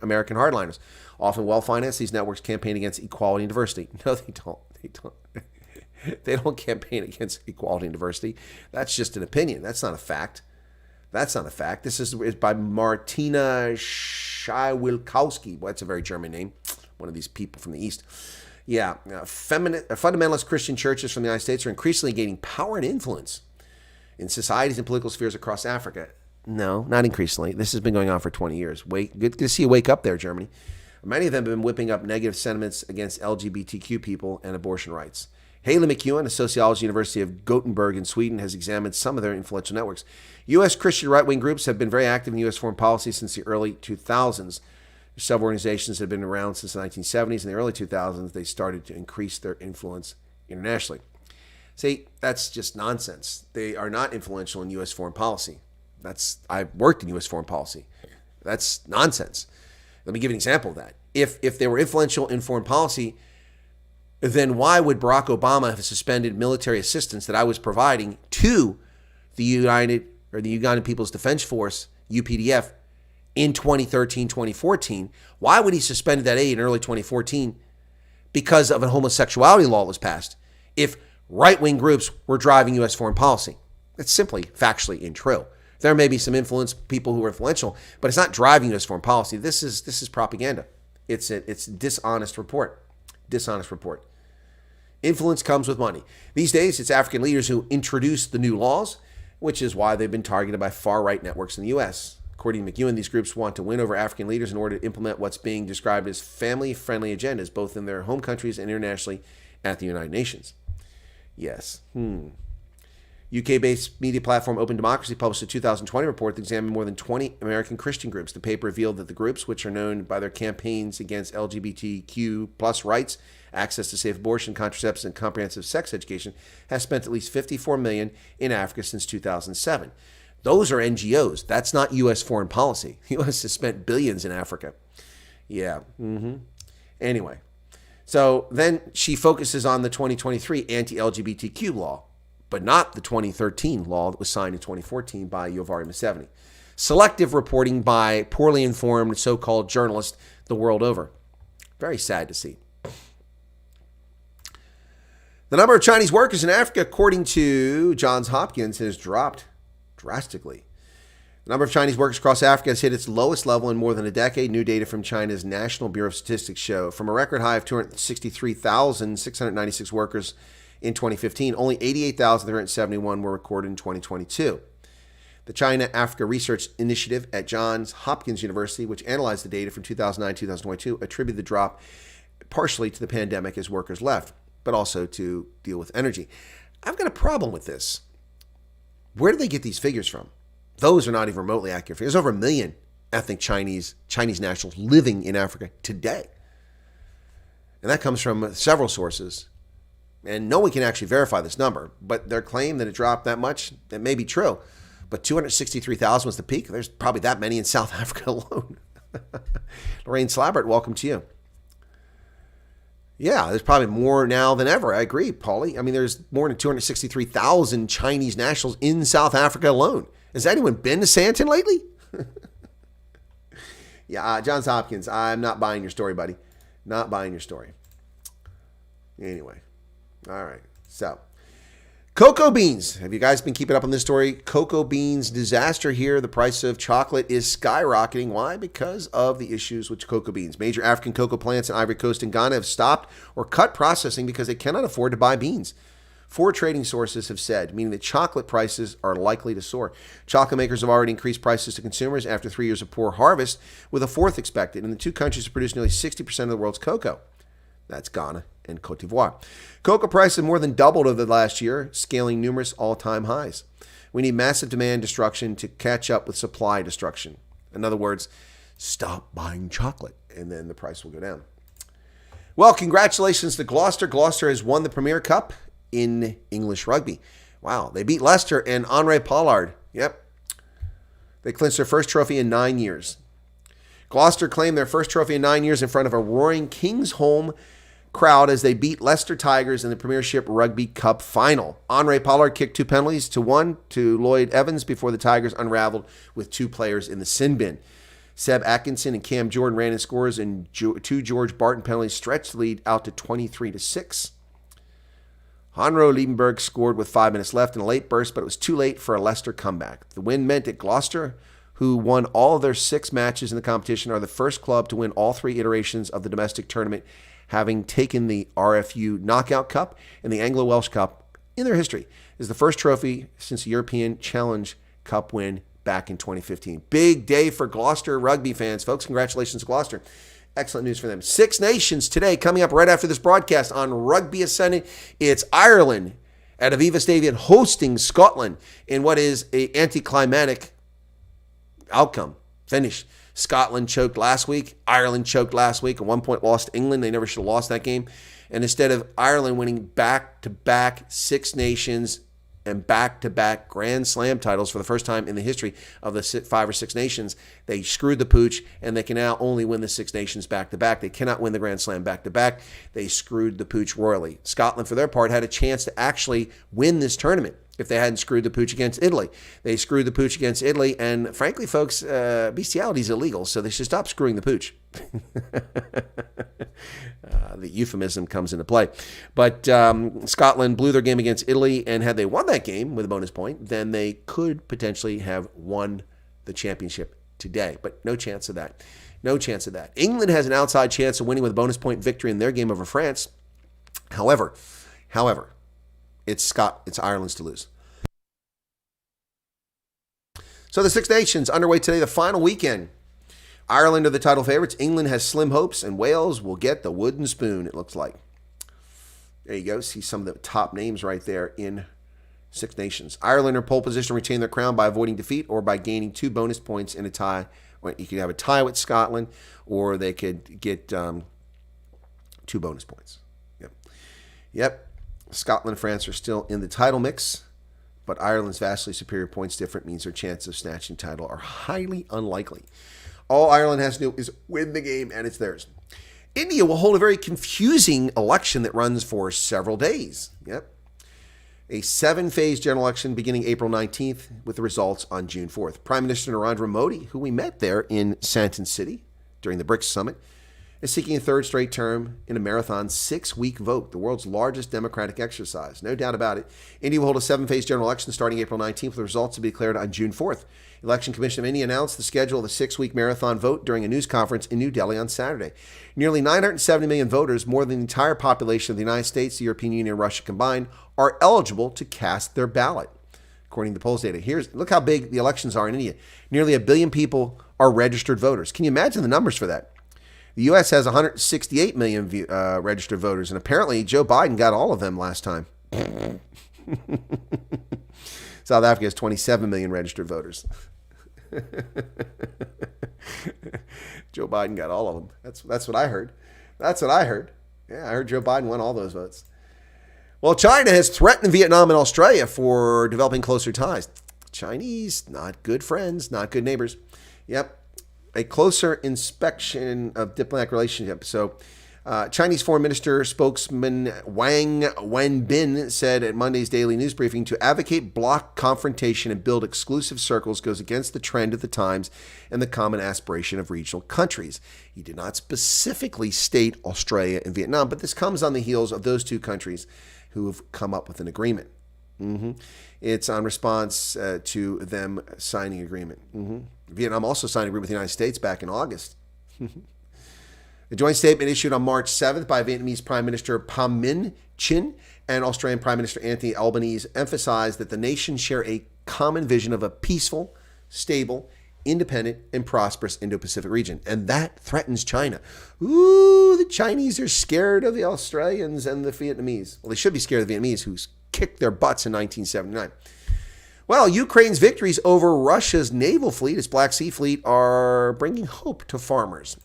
American hardliners. Often well-financed, these networks campaign against equality and diversity. No, they don't. They don't campaign against equality and diversity. That's just an opinion. That's not a fact. That's not a fact. This is by Martina Schywilkowski. Well, that's a very German name. One of these people from the East. Yeah. Fundamentalist Christian churches from the United States are increasingly gaining power and influence in societies and political spheres across Africa. No, not increasingly. This has been going on for 20 years. Good to see you wake up there, Germany. Many of them have been whipping up negative sentiments against LGBTQ people and abortion rights. Haley McEwen, a sociology University of Gothenburg in Sweden, has examined some of their influential networks. U.S. Christian right-wing groups have been very active in U.S. foreign policy since the early 2000s. Several organizations have been around since the 1970s. In the early 2000s, they started to increase their influence internationally. See, that's just nonsense. They are not influential in U.S. foreign policy. I've worked in U.S. foreign policy. That's nonsense. Let me give an example of that. If they were influential in foreign policy, then why would Barack Obama have suspended military assistance that I was providing to the Ugandan People's Defense Force, UPDF, in 2013, 2014? Why would he suspend that aid in early 2014? Because of a homosexuality law that was passed. If right-wing groups were driving U.S. foreign policy, that's simply factually untrue. There may be some people who are influential, but it's not driving U.S. foreign policy. This is propaganda. It's a dishonest report. Dishonest report. Influence comes with money. These days, it's African leaders who introduce the new laws, which is why they've been targeted by far-right networks in the U.S. According to McEwen, these groups want to win over African leaders in order to implement what's being described as family-friendly agendas, both in their home countries and internationally at the United Nations. Yes. UK-based media platform Open Democracy published a 2020 report that examined more than 20 American Christian groups. The paper revealed that the groups, which are known by their campaigns against LGBTQ plus rights, access to safe abortion, contraceptives, and comprehensive sex education, has spent at least $54 million in Africa since 2007. Those are NGOs. That's not U.S. foreign policy. The U.S. has spent billions in Africa. Yeah. Anyway, so then she focuses on the 2023 anti-LGBTQ law, but not the 2013 law that was signed in 2014 by Yoweri Museveni. Selective reporting by poorly informed so-called journalists the world over. Very sad to see. The number of Chinese workers in Africa, according to Johns Hopkins, has dropped drastically. The number of Chinese workers across Africa has hit its lowest level in more than a decade. New data from China's National Bureau of Statistics show. From a record high of 263,696 workers in 2015, only 88,371 were recorded in 2022. The China-Africa Research Initiative at Johns Hopkins University, which analyzed the data from 2009-2022, attributed the drop partially to the pandemic as workers left, but also to deal with energy. I've got a problem with this. Where do they get these figures from? Those are not even remotely accurate. There's over 1 million ethnic Chinese nationals living in Africa today. And that comes from several sources. And no one can actually verify this number, but their claim that it dropped that much, that may be true. But 263,000 was the peak. There's probably that many in South Africa alone. Lorraine Slabbert, welcome to you. Yeah, there's probably more now than ever. I agree, Paulie. I mean, there's more than 263,000 Chinese nationals in South Africa alone. Has anyone been to Sandton lately? Yeah, Johns Hopkins, I'm not buying your story, buddy. Not buying your story. Anyway, all right. So, cocoa beans. Have you guys been keeping up on this story? Cocoa beans disaster here. The price of chocolate is skyrocketing. Why? Because of the issues with cocoa beans. Major African cocoa plants in Ivory Coast and Ghana have stopped or cut processing because they cannot afford to buy beans. 4 trading sources have said, meaning that chocolate prices are likely to soar. Chocolate makers have already increased prices to consumers after 3 years of poor harvest, with a fourth expected. And the two countries have produced nearly 60% of the world's cocoa. That's Ghana and Cote d'Ivoire. Cocoa prices have more than doubled over the last year, scaling numerous all-time highs. We need massive demand destruction to catch up with supply destruction. In other words, stop buying chocolate, and then the price will go down. Well, congratulations to Gloucester. Gloucester has won the Premier Cup in English rugby. Wow, they beat Leicester and Henri Pollard. Yep. They clinched their first trophy in 9 years. Gloucester claimed their first trophy in 9 years in front of a roaring Kingsholm crowd as they beat Leicester Tigers in the Premiership Rugby Cup final. Henri Pollard kicked 2 penalties to 1 to Lloyd Evans before the Tigers unraveled with 2 players in the sin bin. Seb Atkinson and Cam Jordan ran in scores, and 2 George Barton penalties stretched the lead out to 23-6. Hanro Liebenberg scored with 5 minutes left in a late burst, but it was too late for a Leicester comeback. The win meant that Gloucester, who won all of their 6 matches in the competition, are the first club to win all 3 iterations of the domestic tournament, having taken the RFU Knockout Cup and the Anglo-Welsh Cup in their history. It is the first trophy since the European Challenge Cup win back in 2015. Big day for Gloucester rugby fans, folks. Congratulations, Gloucester. Excellent news for them. 6 Nations today, coming up right after this broadcast on Rugby Ascendant. It's Ireland at Aviva Stadium hosting Scotland in what is an anticlimactic outcome. Finish. Scotland choked last week. Ireland choked last week. At one point lost to England. They never should have lost that game. And instead of Ireland winning back-to-back 6 Nations and back-to-back Grand Slam titles for the first time in the history of the 5 or 6 nations, they screwed the pooch, and they can now only win the 6 nations back-to-back. They cannot win the Grand Slam back-to-back. They screwed the pooch royally. Scotland, for their part, had a chance to actually win this tournament if they hadn't screwed the pooch against Italy. They screwed the pooch against Italy, and frankly, folks, bestiality is illegal, so they should stop screwing the pooch. The euphemism comes into play. But Scotland blew their game against Italy, and had they won that game with a bonus point, then they could potentially have won the championship today. But no chance of that. No chance of that. England has an outside chance of winning with a bonus point victory in their game over France. However, it's Ireland's to lose. So the 6 Nations underway today, the final weekend. Ireland are the title favorites. England has slim hopes, and Wales will get the wooden spoon, it looks like. There you go. See some of the top names right there in 6 Nations. Ireland are pole position to retain their crown by avoiding defeat or by gaining 2 bonus points in a tie. You could have a tie with Scotland, or they could get 2 bonus points. Yep. Scotland and France are still in the title mix, but Ireland's vastly superior points difference means their chance of snatching title are highly unlikely. All Ireland has to do is win the game, and it's theirs. India will hold a very confusing election that runs for several days. Yep. A 7-phase general election beginning April 19th with the results on June 4th. Prime Minister Narendra Modi, who we met there in Santon City during the BRICS Summit, is seeking a 3rd straight term in a marathon 6-week vote, the world's largest democratic exercise. No doubt about it. India will hold a 7-phase general election starting April 19th with the results to be declared on June 4th. The Election Commission of India announced the schedule of the 6-week marathon vote during a news conference in New Delhi on Saturday. Nearly 970 million voters, more than the entire population of the United States, the European Union, and Russia combined, are eligible to cast their ballot, according to the polls data. Look how big the elections are in India. Nearly 1 billion people are registered voters. Can you imagine the numbers for that? The U.S. has 168 million registered voters, and apparently Joe Biden got all of them last time. South Africa has 27 million registered voters. Joe Biden got all of them. That's what I heard. That's what I heard. Yeah, I heard Joe Biden won all those votes. Well, China has threatened Vietnam and Australia for developing closer ties. Chinese, not good friends, not good neighbors. Yep, a closer inspection of diplomatic relationships. So, Chinese Foreign Minister spokesman Wang Wenbin said at Monday's daily news briefing to advocate bloc confrontation and build exclusive circles goes against the trend of the times and the common aspiration of regional countries. He did not specifically state Australia and Vietnam, but this comes on the heels of those two countries who have come up with an agreement. It's on response to them signing agreement. Vietnam also signed an agreement with the United States back in August. A joint statement issued on March 7th by Vietnamese Prime Minister Pham Minh Chinh and Australian Prime Minister Anthony Albanese emphasized that the nations share a common vision of a peaceful, stable, independent, and prosperous Indo-Pacific region. And that threatens China. Ooh, the Chinese are scared of the Australians and the Vietnamese. Well, they should be scared of the Vietnamese, who kicked their butts in 1979. Well, Ukraine's victories over Russia's naval fleet, its Black Sea Fleet, are bringing hope to farmers.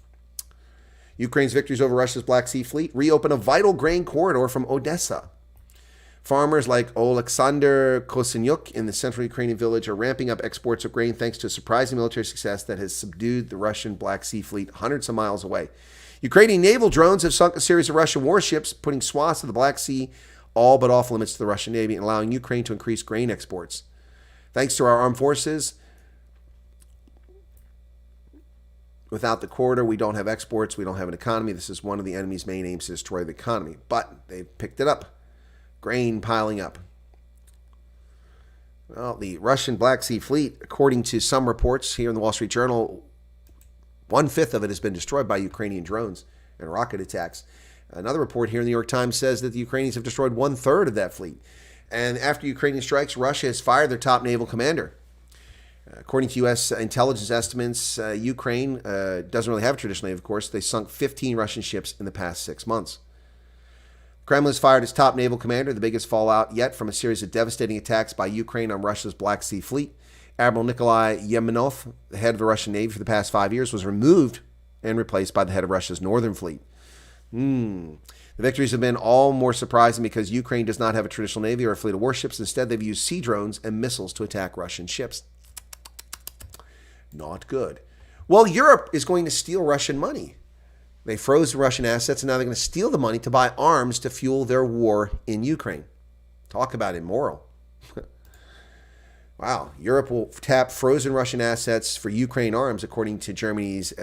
Ukraine's victories over Russia's Black Sea Fleet reopen a vital grain corridor from Odessa. Farmers like Oleksandr Kosenyuk in the central Ukrainian village are ramping up exports of grain thanks to a surprising military success that has subdued the Russian Black Sea Fleet hundreds of miles away. Ukrainian naval drones have sunk a series of Russian warships, putting swaths of the Black Sea all but off limits to the Russian Navy and allowing Ukraine to increase grain exports. Thanks to our armed forces, without the corridor, we don't have exports, we don't have an economy. This is one of the enemy's main aims, to destroy the economy. But they've picked it up. Grain piling up. Well, the Russian Black Sea Fleet, according to some reports here in the Wall Street Journal, 1/5 of it has been destroyed by Ukrainian drones and rocket attacks. Another report here in the New York Times says that the Ukrainians have destroyed 1/3 of that fleet. And after Ukrainian strikes, Russia has fired their top naval commander. According to U.S. intelligence estimates, Ukraine doesn't really have a traditional navy, of course. They sunk 15 Russian ships in the past 6 months. Kremlin has fired its top naval commander, the biggest fallout yet from a series of devastating attacks by Ukraine on Russia's Black Sea Fleet. Admiral Nikolai Yemenov, the head of the Russian Navy for the past 5 years, was removed and replaced by the head of Russia's Northern Fleet. The victories have been all more surprising because Ukraine does not have a traditional navy or a fleet of warships. Instead, they've used sea drones and missiles to attack Russian ships. Not good. Well, Europe is going to steal Russian money. They froze the Russian assets, and now they're going to steal the money to buy arms to fuel their war in Ukraine. Talk about immoral. Wow. Europe will tap frozen Russian assets for Ukraine arms, according to Germany's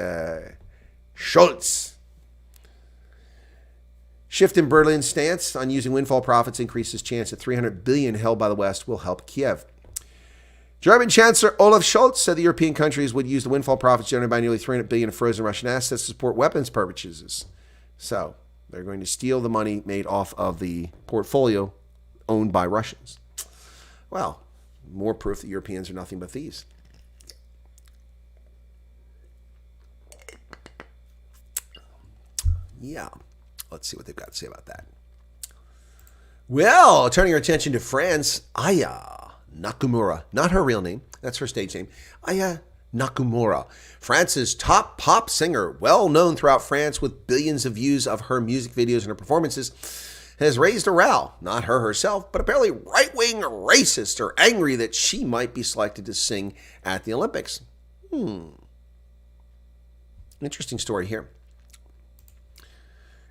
Scholz. Shift in Berlin's stance on using windfall profits increases chance that $300 billion held by the West will help Kiev. German Chancellor Olaf Scholz said the European countries would use the windfall profits generated by nearly $300 billion of frozen Russian assets to support weapons purchases. So they're going to steal the money made off of the portfolio owned by Russians. Well, more proof that Europeans are nothing but thieves. Yeah, let's see what they've got to say about that. Well, turning our attention to France, Aya Nakamura, not her real name, that's her stage name, Aya Nakamura, France's top pop singer, well known throughout France with billions of views of her music videos and her performances, has raised a row. Not her herself, but apparently right-wing racists are angry that she might be selected to sing at the Olympics. Interesting story here.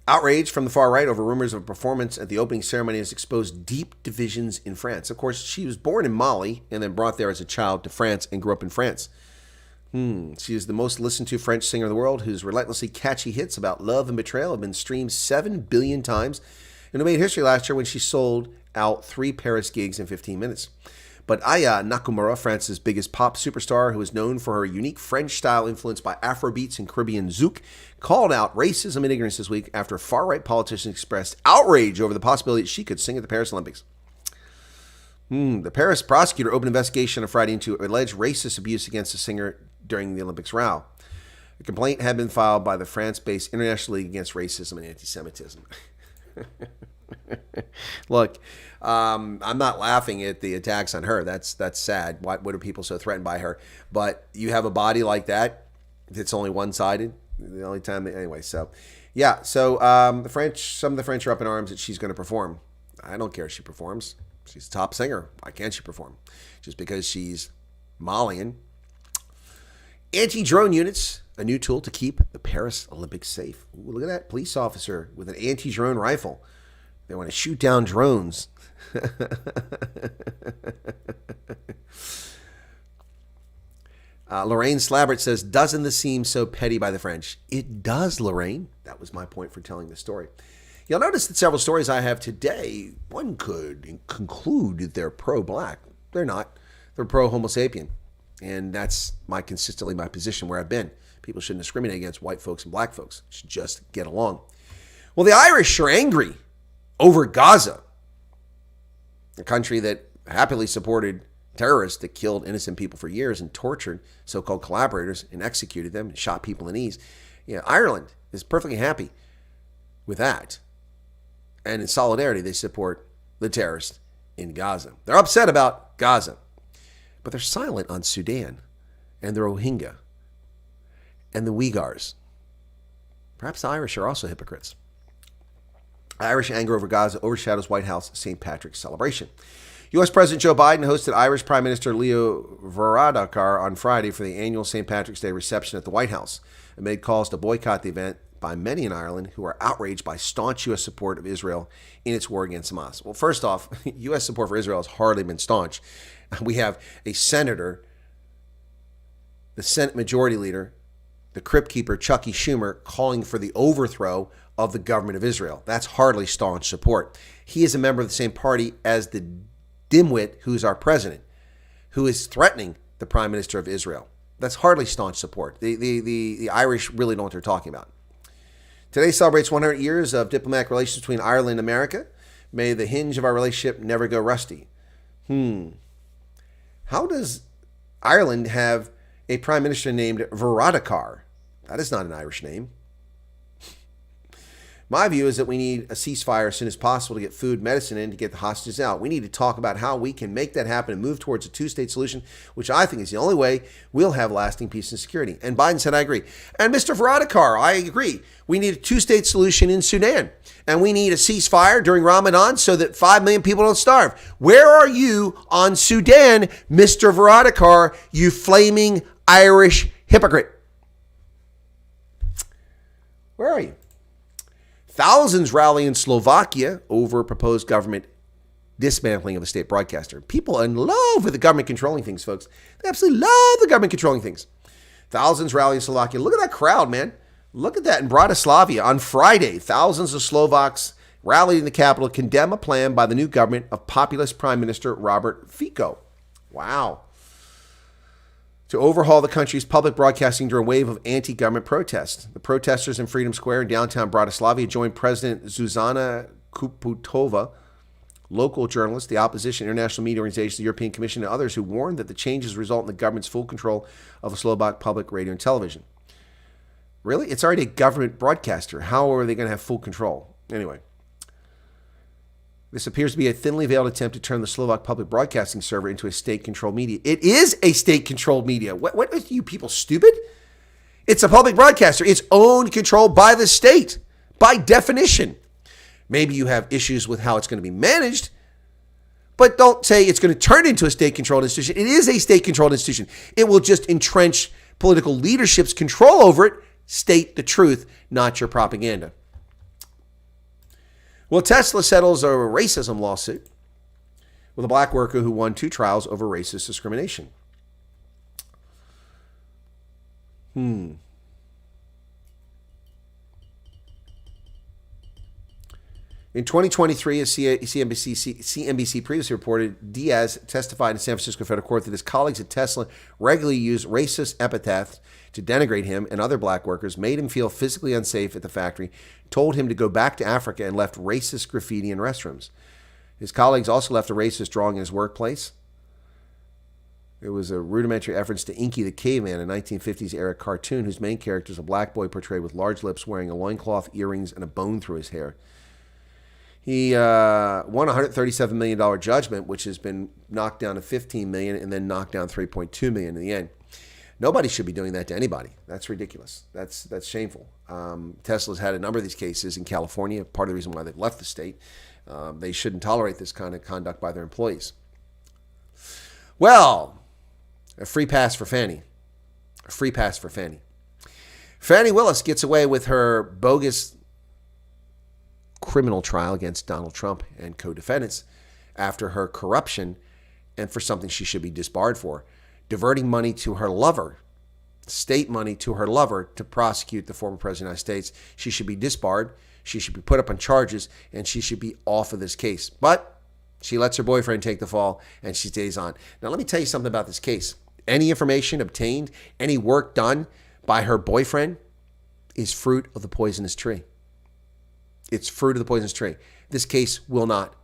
Outrage from the far right over rumors of a performance at the opening ceremony has exposed deep divisions in France. Of course, she was born in Mali and then brought there as a child to France and grew up in France. She is the most listened to French singer in the world, whose relentlessly catchy hits about love and betrayal have been streamed 7 billion times, and who made history last year when she sold out 3 Paris gigs in 15 minutes. But Aya Nakamura, France's biggest pop superstar, who is known for her unique French style influenced by Afrobeats and Caribbean zouk, called out racism and ignorance this week after far-right politicians expressed outrage over the possibility that she could sing at the Paris Olympics. The Paris prosecutor opened an investigation on Friday into alleged racist abuse against the singer during the Olympics row. The complaint had been filed by the France-based International League Against Racism and Anti-Semitism. Look, I'm not laughing at the attacks on her. That's sad. Why are people so threatened by her? But you have a body like that, it's only one-sided. The only time anyway. So, Yeah, so some of the French are up in arms that she's going to perform. I don't care if she performs. She's a top singer. Why can't she perform? Just because she's Malian. Anti-drone units, a new tool to keep the Paris Olympics safe. Ooh, look at that police officer with an anti-drone rifle. They want to shoot down drones. Lorraine Slabbert says, doesn't this seem so petty by the French? It does, Lorraine. That was my point for telling the story. You'll notice that several stories I have today, one could conclude that they're pro-black. They're not. They're pro-homo sapien. And that's consistently my position where I've been. People shouldn't discriminate against white folks and black folks. Should just get along. Well, the Irish are angry over Gaza, a country that happily supported terrorists that killed innocent people for years and tortured so-called collaborators and executed them and shot people in the knees. Yeah, Ireland is perfectly happy with that. And in solidarity, they support the terrorists in Gaza. They're upset about Gaza, but they're silent on Sudan and the Rohingya and the Uyghurs. Perhaps the Irish are also hypocrites. Irish anger over Gaza overshadows White House St. Patrick's celebration. U.S. President Joe Biden hosted Irish Prime Minister Leo Varadkar on Friday for the annual St. Patrick's Day reception at the White House, amid calls to boycott the event by many in Ireland who are outraged by staunch U.S. support of Israel in its war against Hamas. Well, first off, U.S. support for Israel has hardly been staunch. We have a senator, the Senate Majority Leader, the Crypt Keeper, Chucky Schumer, calling for the overthrow of the government of Israel. That's hardly staunch support. He is a member of the same party as the dimwit who's our president, who is threatening the Prime Minister of Israel. That's hardly staunch support. The Irish really know what they're talking about. Today celebrates 100 years of diplomatic relations between Ireland and America. May the hinge of our relationship never go rusty. How does Ireland have a prime minister named Varadkar? That is not an Irish name. My view is that we need a ceasefire as soon as possible to get food, medicine in, to get the hostages out. We need to talk about how we can make that happen and move towards a two-state solution, which I think is the only way we'll have lasting peace and security. And Biden said, I agree. And Mr. Varadkar, I agree. We need a two-state solution in Sudan. And we need a ceasefire during Ramadan so that 5 million people don't starve. Where are you on Sudan, Mr. Varadkar, you flaming Irish hypocrite? Where are you? Thousands rally in Slovakia over proposed government dismantling of a state broadcaster. People are in love with the government controlling things, folks. They absolutely love the government controlling things. Thousands rally in Slovakia. Look at that crowd, man. Look at that in Bratislava. On Friday, thousands of Slovaks rallied in the capital to condemn a plan by the new government of populist Prime Minister Robert Fico. Wow. To overhaul the country's public broadcasting during a wave of anti-government protests. The protesters in Freedom Square in downtown Bratislava joined President Zuzana Kuputova, local journalists, the opposition, international media organizations, the European Commission, and others who warned that the changes result in the government's full control of the Slovak public radio and television. Really? It's already a government broadcaster. How are they going to have full control? Anyway. This appears to be a thinly veiled attempt to turn the Slovak public broadcasting server into a state-controlled media. It is a state-controlled media. What are you people, stupid? It's a public broadcaster. It's owned, controlled by the state, by definition. Maybe you have issues with how it's going to be managed, but don't say it's going to turn into a state-controlled institution. It is a state-controlled institution. It will just entrench political leadership's control over it. State the truth, not your propaganda. Well, Tesla settles a racism lawsuit with a black worker who won 2 trials over racist discrimination. In 2023, as CNBC previously reported, Diaz testified in San Francisco federal court that his colleagues at Tesla regularly used racist epithets to denigrate him and other black workers, made him feel physically unsafe at the factory, told him to go back to Africa, and left racist graffiti in restrooms. His colleagues also left a racist drawing in his workplace. It was a rudimentary reference to Inky the Caveman, a 1950s era cartoon whose main character is a black boy portrayed with large lips, wearing a loincloth, earrings, and a bone through his hair. He won a $137 million judgment, which has been knocked down to $15 million and then knocked down $3.2 million in the end. Nobody should be doing that to anybody. That's ridiculous. That's shameful. Tesla's had a number of these cases in California. Part of the reason why they've left the state. They shouldn't tolerate this kind of conduct by their employees. Well, a free pass for Fannie. A free pass for Fannie. Fannie Willis gets away with her bogus criminal trial against Donald Trump and co-defendants after her corruption and for something she should be disbarred for, diverting money to her lover, state money to her lover to prosecute the former president of the United States. She should be disbarred. She should be put up on charges, and she should be off of this case. But she lets her boyfriend take the fall, and she stays on. Now, let me tell you something about this case. Any information obtained, any work done by her boyfriend is fruit of the poisonous tree. It's fruit of the poisonous tree. This case will not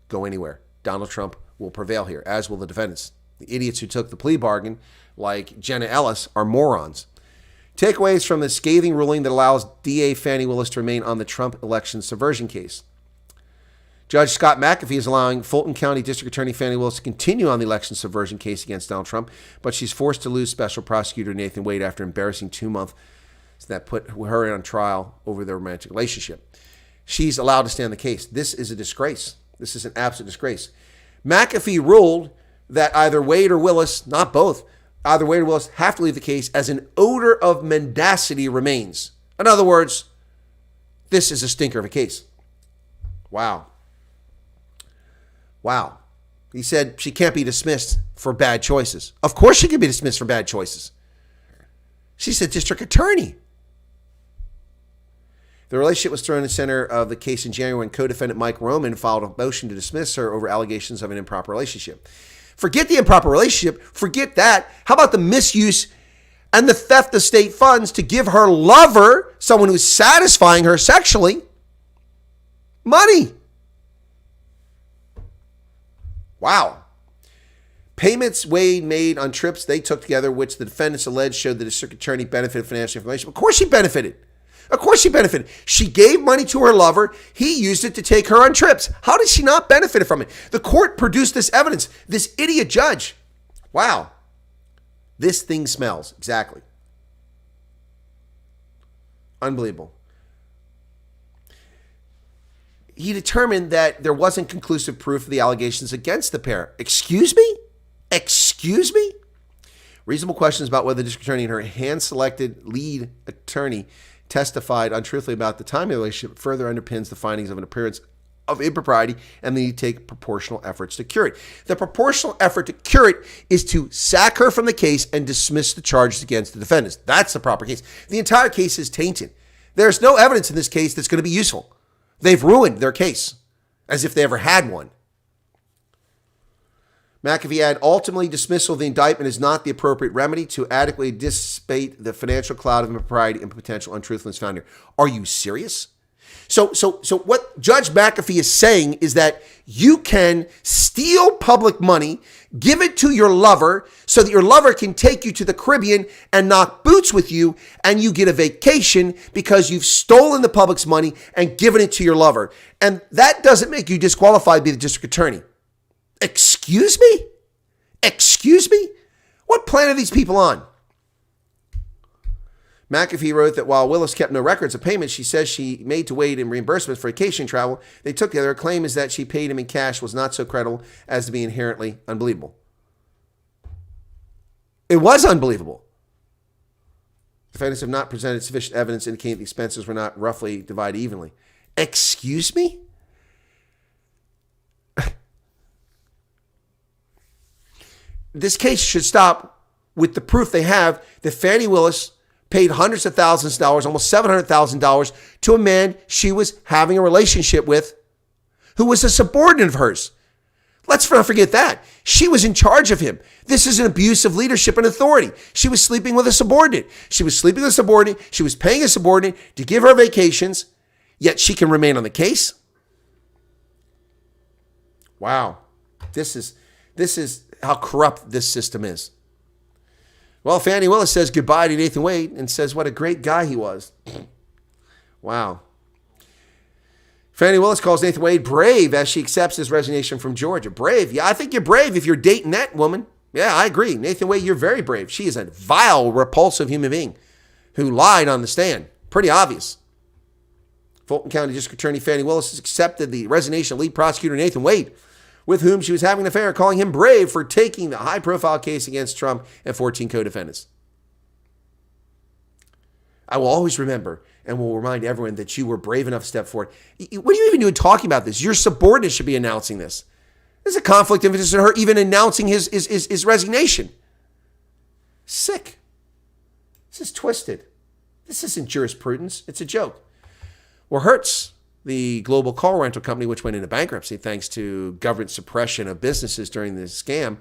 go anywhere. Donald Trump will prevail here, as will the defendants. The idiots who took the plea bargain, like Jenna Ellis, are morons. Takeaways from the scathing ruling that allows DA Fannie Willis to remain on the Trump election subversion case. Judge Scott McAfee is allowing Fulton County District Attorney Fannie Willis to continue on the election subversion case against Donald Trump, but she's forced to lose Special Prosecutor Nathan Wade after embarrassing 2 months that put her on trial over their romantic relationship. She's allowed to stay on the case. This is a disgrace. This is an absolute disgrace. McAfee ruled that either Wade or Willis, not both, either Wade or Willis have to leave the case as an odor of mendacity remains. In other words, this is a stinker of a case. Wow. Wow. He said she can't be dismissed for bad choices. Of course she can be dismissed for bad choices. She's a district attorney. The relationship was thrown in the center of the case in January when co-defendant Mike Roman filed a motion to dismiss her over allegations of an improper relationship. Forget the improper relationship. Forget that. How about the misuse and the theft of state funds to give her lover, someone who's satisfying her sexually, money? Wow. Payments Wade made on trips they took together, which the defendants alleged showed that the district attorney benefited financial information. Of course she benefited. Of course she benefited. She gave money to her lover. He used it to take her on trips. How did she not benefit from it? The court produced this evidence. This idiot judge. Wow. This thing smells. Exactly. Unbelievable. He determined that there wasn't conclusive proof of the allegations against the pair. Excuse me? Excuse me? Reasonable questions about whether the district attorney and her hand-selected lead attorney testified untruthfully about the time of the relationship further underpins the findings of an appearance of impropriety and the need to take proportional efforts to cure it. The proportional effort to cure it is to sack her from the case and dismiss the charges against the defendants. That's the proper case. The entire case is tainted. There's no evidence in this case that's going to be useful. They've ruined their case as if they ever had one. McAfee added, ultimately, dismissal of the indictment is not the appropriate remedy to adequately dissipate the financial cloud of impropriety and potential untruthfulness found here. Are you serious? So what Judge McAfee is saying is that you can steal public money, give it to your lover so that your lover can take you to the Caribbean and knock boots with you, and you get a vacation because you've stolen the public's money and given it to your lover. And that doesn't make you disqualified to be the district attorney. Excuse me? Excuse me? What plan are these people on? McAfee wrote that while Willis kept no records of payments she says she made to Wade in reimbursements for vacation travel they took together, her claim is that she paid him in cash was not so credible as to be inherently unbelievable. It was unbelievable. Defendants have not presented sufficient evidence indicating the expenses were not roughly divided evenly. Excuse me? This case should stop with the proof they have that Fannie Willis paid hundreds of thousands of dollars, almost $700,000 to a man she was having a relationship with who was a subordinate of hers. Let's not forget that. She was in charge of him. This is an abuse of leadership and authority. She was sleeping with a subordinate. She was sleeping with a subordinate. She was paying a subordinate to give her vacations, yet she can remain on the case. Wow. This is how corrupt this system is. Well, Fannie Willis says goodbye to Nathan Wade and says what a great guy he was. Wow. Fannie Willis calls Nathan Wade brave as she accepts his resignation from Georgia. Brave? Yeah, I think you're brave if you're dating that woman. Yeah, I agree. Nathan Wade, you're very brave. She is a vile, repulsive human being who lied on the stand. Pretty obvious. Fulton County District Attorney Fannie Willis has accepted the resignation of lead prosecutor Nathan Wade, with whom she was having an affair, calling him brave for taking the high-profile case against Trump and 14 co-defendants. I will always remember and will remind everyone that you were brave enough to step forward. What are you even doing talking about this? Your subordinate should be announcing this. There's a conflict of interest in her even announcing his resignation. Sick. This is twisted. This isn't jurisprudence. It's a joke. Well, Hertz, the global car rental company, which went into bankruptcy thanks to government suppression of businesses during the scam,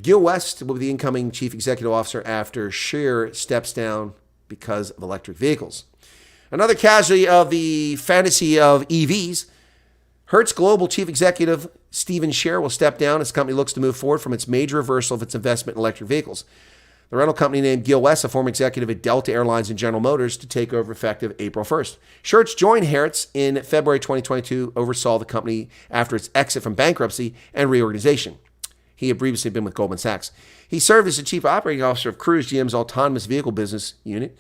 Gil West will be the incoming chief executive officer after Scheer steps down because of electric vehicles. Another casualty of the fantasy of EVs, Hertz Global Chief Executive Stephen Scheer will step down as the company looks to move forward from its major reversal of its investment in electric vehicles. The rental company named Gil West, a former executive at Delta Airlines and General Motors, to take over effective April 1st. Hertz joined Hertz in February 2022, oversaw the company after its exit from bankruptcy and reorganization. He had previously been with Goldman Sachs. He served as the chief operating officer of Cruise, GM's autonomous vehicle business unit.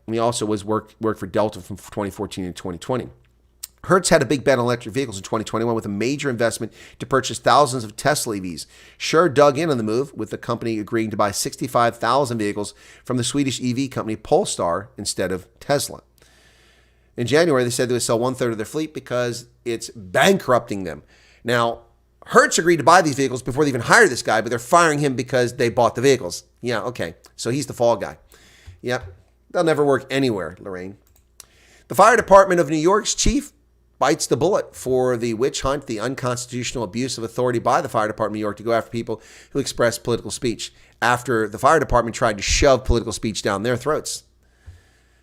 And he also worked for Delta from 2014 to 2020. Hertz had a big bet on electric vehicles in 2021 with a major investment to purchase thousands of Tesla EVs. Scheer dug in on the move, with the company agreeing to buy 65,000 vehicles from the Swedish EV company Polestar instead of Tesla. In January, they said they would sell 1/3 of their fleet because it's bankrupting them. Now, Hertz agreed to buy these vehicles before they even hired this guy, but they're firing him because they bought the vehicles. Yeah, okay. So he's the fall guy. Yep. They'll never work anywhere, Lorraine. The fire department of New York's chief bites the bullet for the witch hunt, the unconstitutional abuse of authority by the fire department of New York to go after people who express political speech, after the fire department tried to shove political speech down their throats.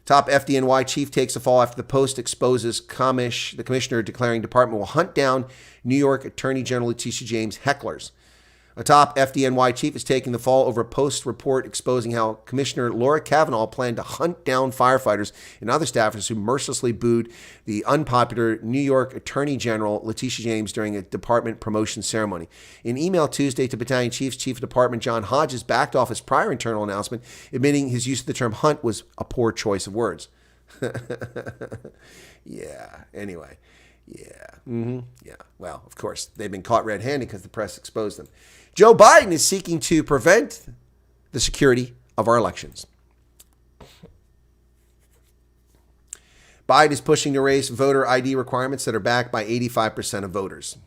Top FDNY chief takes a fall after the Post exposes the commissioner declaring department will hunt down New York Attorney General Letitia James hecklers. A top FDNY chief is taking the fall over a Post report exposing how Commissioner Laura Kavanaugh planned to hunt down firefighters and other staffers who mercilessly booed the unpopular New York Attorney General Letitia James during a department promotion ceremony. In email Tuesday to battalion chiefs, Chief of Department John Hodges backed off his prior internal announcement, admitting his use of the term hunt was a poor choice of words. Yeah, anyway. Yeah. Well, of course, they've been caught red-handed because the press exposed them. Joe Biden is seeking to prevent the security of our elections. Biden is pushing to raise voter ID requirements that are backed by 85% of voters.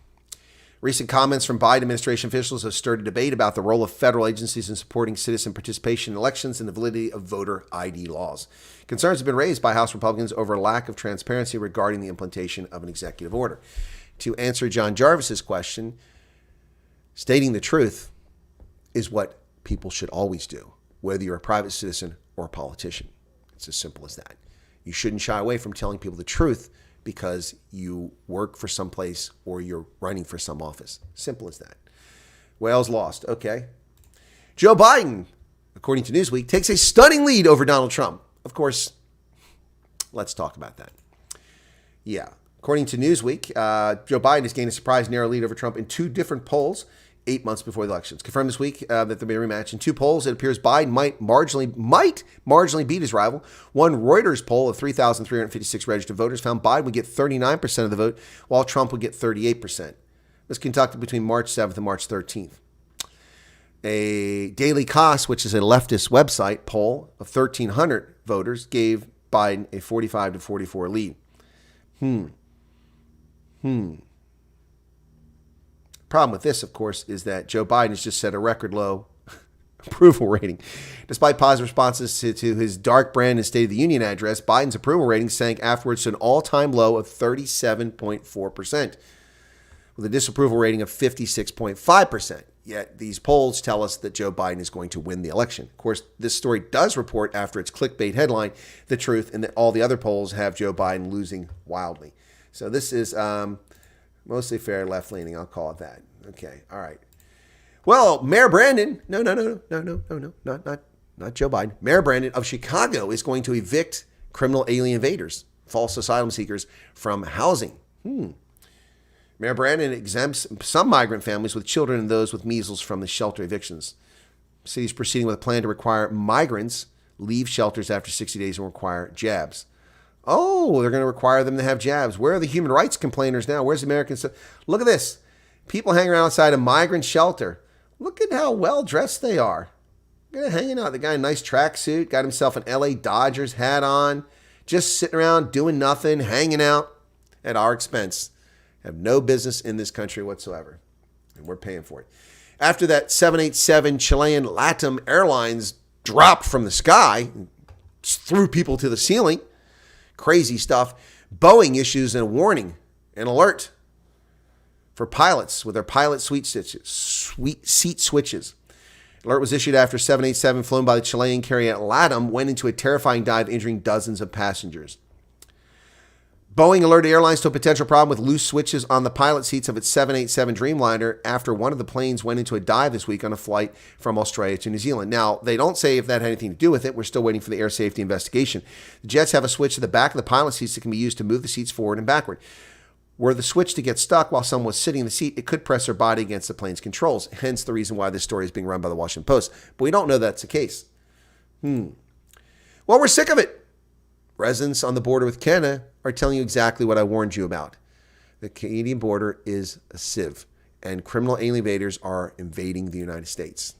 Recent comments from Biden administration officials have stirred a debate about the role of federal agencies in supporting citizen participation in elections and the validity of voter ID laws. Concerns have been raised by House Republicans over a lack of transparency regarding the implementation of an executive order. To answer John Jarvis's question, stating the truth is what people should always do, whether you're a private citizen or a politician. It's as simple as that. You shouldn't shy away from telling people the truth because you work for some place or you're running for some office. Simple as that. Wales lost. Okay. Joe Biden, according to Newsweek, takes a stunning lead over Donald Trump. Of course, let's talk about that. Yeah. According to Newsweek, Joe Biden has gained a surprise narrow lead over Trump in two different polls 8 months before the elections. Confirmed this week that there'll be a rematch. In two polls, it appears Biden might marginally beat his rival. One Reuters poll of 3,356 registered voters found Biden would get 39% of the vote, while Trump would get 38%. It was conducted between March 7th and March 13th. A Daily Kos, which is a leftist website, poll of 1,300 voters gave Biden a 45 to 44 lead. Problem with this, of course, is that Joe Biden has just set a record low approval rating. Despite positive responses to his dark brand and State of the Union address, Biden's approval rating sank afterwards to an all-time low of 37.4%, with a disapproval rating of 56.5%. Yet these polls tell us that Joe Biden is going to win the election. Of course, this story does report after its clickbait headline the truth, and that all the other polls have Joe Biden losing wildly. So this is mostly fair left-leaning, I'll call it that. Okay, all right. Well, Mayor Brandon, no, not Joe Biden. Mayor Brandon of Chicago is going to evict criminal alien invaders, false asylum seekers, from housing. Mayor Brandon exempts some migrant families with children and those with measles from the shelter evictions. The city's proceeding with a plan to require migrants leave shelters after 60 days and require jabs. Oh, they're going to require them to have jabs. Where are the human rights complainers now? Where's the Americans? Look at this. People hanging around outside a migrant shelter. Look at how well dressed they are. They're hanging out. The guy in a nice tracksuit, got himself an LA Dodgers hat on, just sitting around doing nothing, hanging out at our expense. Have no business in this country whatsoever. And we're paying for it. After that 787 Chilean LATAM Airlines dropped from the sky, threw people to the ceiling, crazy stuff, Boeing issues a warning, an alert for pilots with their pilot seat switches. Alert was issued after 787 flown by the Chilean carrier LATAM went into a terrifying dive, injuring dozens of passengers. Boeing alerted airlines to a potential problem with loose switches on the pilot seats of its 787 Dreamliner after one of the planes went into a dive this week on a flight from Australia to New Zealand. Now, they don't say if that had anything to do with it. We're still waiting for the air safety investigation. The jets have a switch at the back of the pilot seats that can be used to move the seats forward and backward. Were the switch to get stuck while someone was sitting in the seat, it could press their body against the plane's controls, hence the reason why this story is being run by the Washington Post. But we don't know that's the case. Well, we're sick of it. Residents on the border with Canada are telling you exactly what I warned you about. The Canadian border is a sieve, and criminal alien invaders are invading the United States.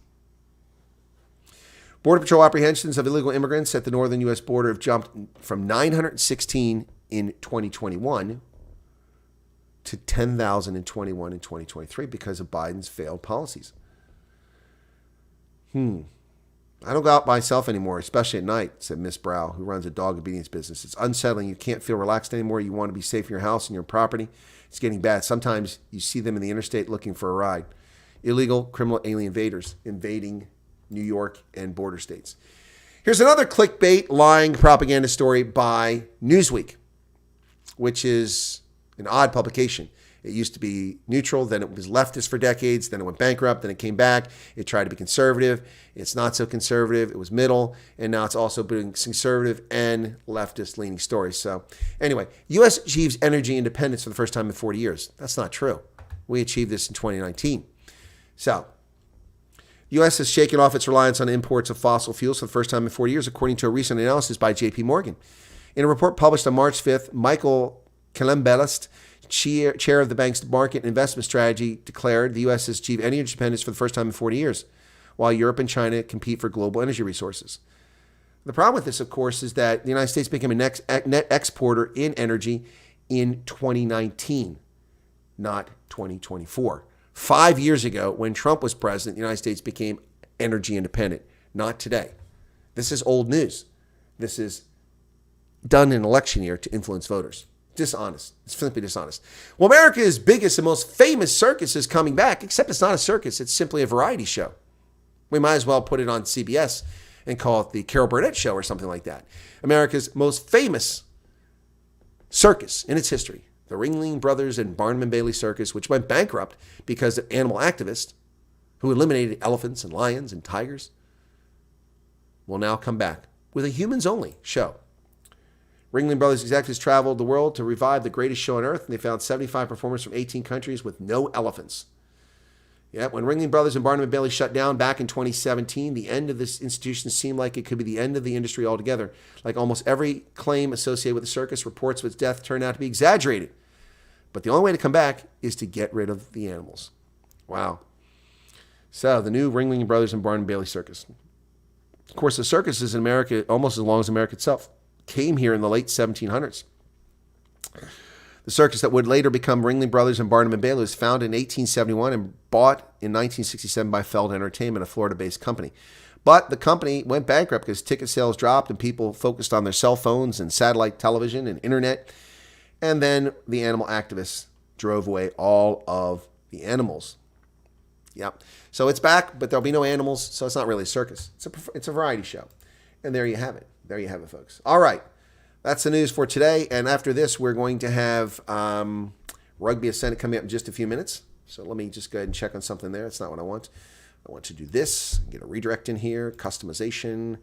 Border Patrol apprehensions of illegal immigrants at the northern U.S. border have jumped from 916 in 2021 to 10,021 in 2023 because of Biden's failed policies. I don't go out by myself anymore, especially at night, said Miss Brow, who runs a dog obedience business. It's unsettling. You can't feel relaxed anymore. You want to be safe in your house and your property. It's getting bad. Sometimes you see them in the interstate looking for a ride. Illegal criminal alien invaders invading New York and border states. Here's another clickbait lying propaganda story by Newsweek, which is an odd publication. It used to be neutral, then it was leftist for decades, then it went bankrupt, then it came back. It tried to be conservative. It's not so conservative. It was middle, and now it's also being conservative and leftist-leaning stories. So anyway, U.S. achieves energy independence for the first time in 40 years. That's not true. We achieved this in 2019. So the U.S. has shaken off its reliance on imports of fossil fuels for the first time in 40 years, according to a recent analysis by J.P. Morgan. In a report published on March 5th, Michael Kelembelist, chair of the bank's market and investment strategy, declared the U.S. has achieved energy independence for the first time in 40 years, while Europe and China compete for global energy resources. The problem with this, of course, is that the United States became a net exporter in energy in 2019, not 2024. 5 years ago, when Trump was president, the United States became energy independent, not today. This is old news. This is done in an election year to influence voters. Dishonest. It's simply dishonest. Well, America's biggest and most famous circus is coming back, except it's not a circus. It's simply a variety show. We might as well put it on CBS and call it the Carol Burnett Show or something like that. America's most famous circus in its history, the Ringling Brothers and Barnum and Bailey Circus, which went bankrupt because of animal activists who eliminated elephants and lions and tigers, will now come back with a humans-only show. Ringling Brothers executives traveled the world to revive the greatest show on earth, and they found 75 performers from 18 countries with no elephants. Yeah, when Ringling Brothers and Barnum and Bailey shut down back in 2017, the end of this institution seemed like it could be the end of the industry altogether. Like almost every claim associated with the circus, reports of its death turned out to be exaggerated. But the only way to come back is to get rid of the animals. Wow. So the new Ringling Brothers and Barnum and Bailey Circus. Of course, the circus is in America almost as long as America itself. Came here in the late 1700s. The circus that would later become Ringling Brothers and Barnum and Bailey was founded in 1871 and bought in 1967 by Feld Entertainment, a Florida-based company. But the company went bankrupt because ticket sales dropped and people focused on their cell phones and satellite television and internet. And then the animal activists drove away all of the animals. Yep. So it's back, but there'll be no animals, so it's not really a circus. It's a variety show. And there you have it. There you have it, folks. All right. That's the news for today. And after this, we're going to have Rugby Ascendant coming up in just a few minutes. So let me just go ahead and check on something there. That's not what I want. I want to do this, get a redirect in here, customization,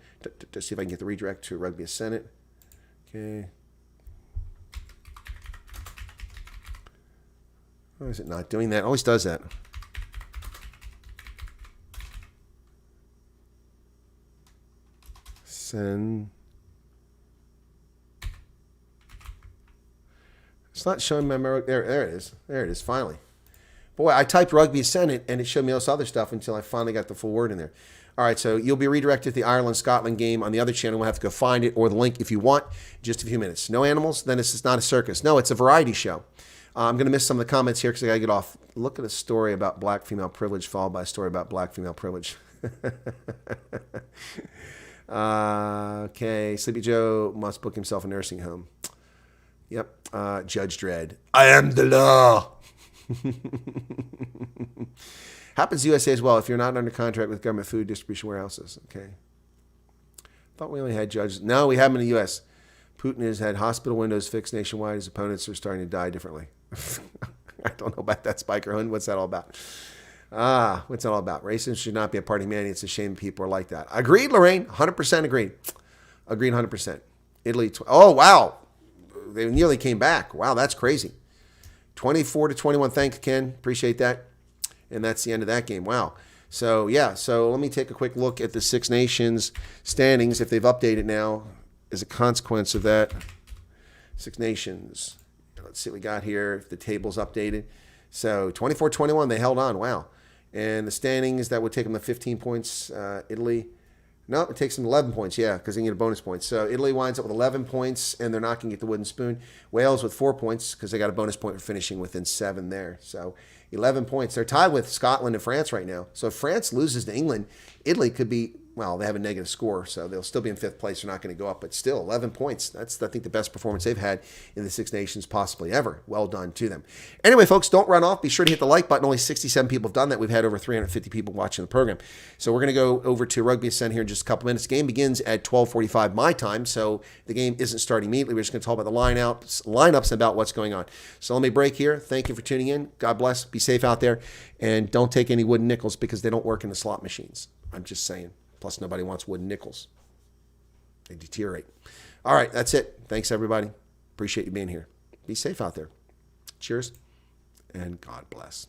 to see if I can get the redirect to Rugby Ascendant. Okay. Why is it not doing that? It always does that. Send. It's not showing my there. There it is. There it is. Finally. Boy, I typed Rugby Ascendant and it showed me all this other stuff until I finally got the full word in there. All right, so you'll be redirected to the Ireland-Scotland game on the other channel. We'll have to go find it or the link if you want. Just a few minutes. No animals? Then it's not a circus. No, it's a variety show. I'm going to miss some of the comments here because I got to get off. Look at a story about black female privilege followed by a story about black female privilege. Okay, Sleepy Joe must book himself a nursing home. Yep, Judge Dredd. I am the law. Happens USA as well if you're not under contract with government food distribution warehouses. Okay. Thought we only had judges. No, we have them in the U.S. Putin has had hospital windows fixed nationwide. His opponents are starting to die differently. I don't know about that, Spiker Hunt. What's that all about? What's that all about? Racism should not be a party mandate. It's a shame people are like that. Agreed, Lorraine. 100% agreed. Agreed 100%. Italy. Oh, wow. They nearly came back. Wow, that's crazy. 24-21. Thanks, Ken. Appreciate that. And that's the end of that game. Wow. So, yeah. So let me take a quick look at the Six Nations standings, if they've updated now, as a consequence of that. Six Nations. Let's see what we got here, if the table's updated. So 24-21, they held on. Wow. And the standings, that would take them to 15 points. Italy. No, it takes them 11 points, yeah, because they get a bonus point. So Italy winds up with 11 points, and they're not going to get the wooden spoon. Wales with 4 points, because they got a bonus point for finishing within 7 there. So 11 points. They're tied with Scotland and France right now. So if France loses to England, Italy could be, well, they have a negative score, so they'll still be in 5th place. They're not going to go up, but still, 11 points. That's, I think, the best performance they've had in the Six Nations possibly ever. Well done to them. Anyway, folks, don't run off. Be sure to hit the like button. Only 67 people have done that. We've had over 350 people watching the program. So we're going to go over to Rugby Ascent here in just a couple minutes. The game begins at 12:45 my time, so the game isn't starting immediately. We're just going to talk about the lineups and about what's going on. So let me break here. Thank you for tuning in. God bless. Be safe out there. And don't take any wooden nickels because they don't work in the slot machines. I'm just saying. Plus, nobody wants wooden nickels. They deteriorate. All right, that's it. Thanks, everybody. Appreciate you being here. Be safe out there. Cheers, and God bless.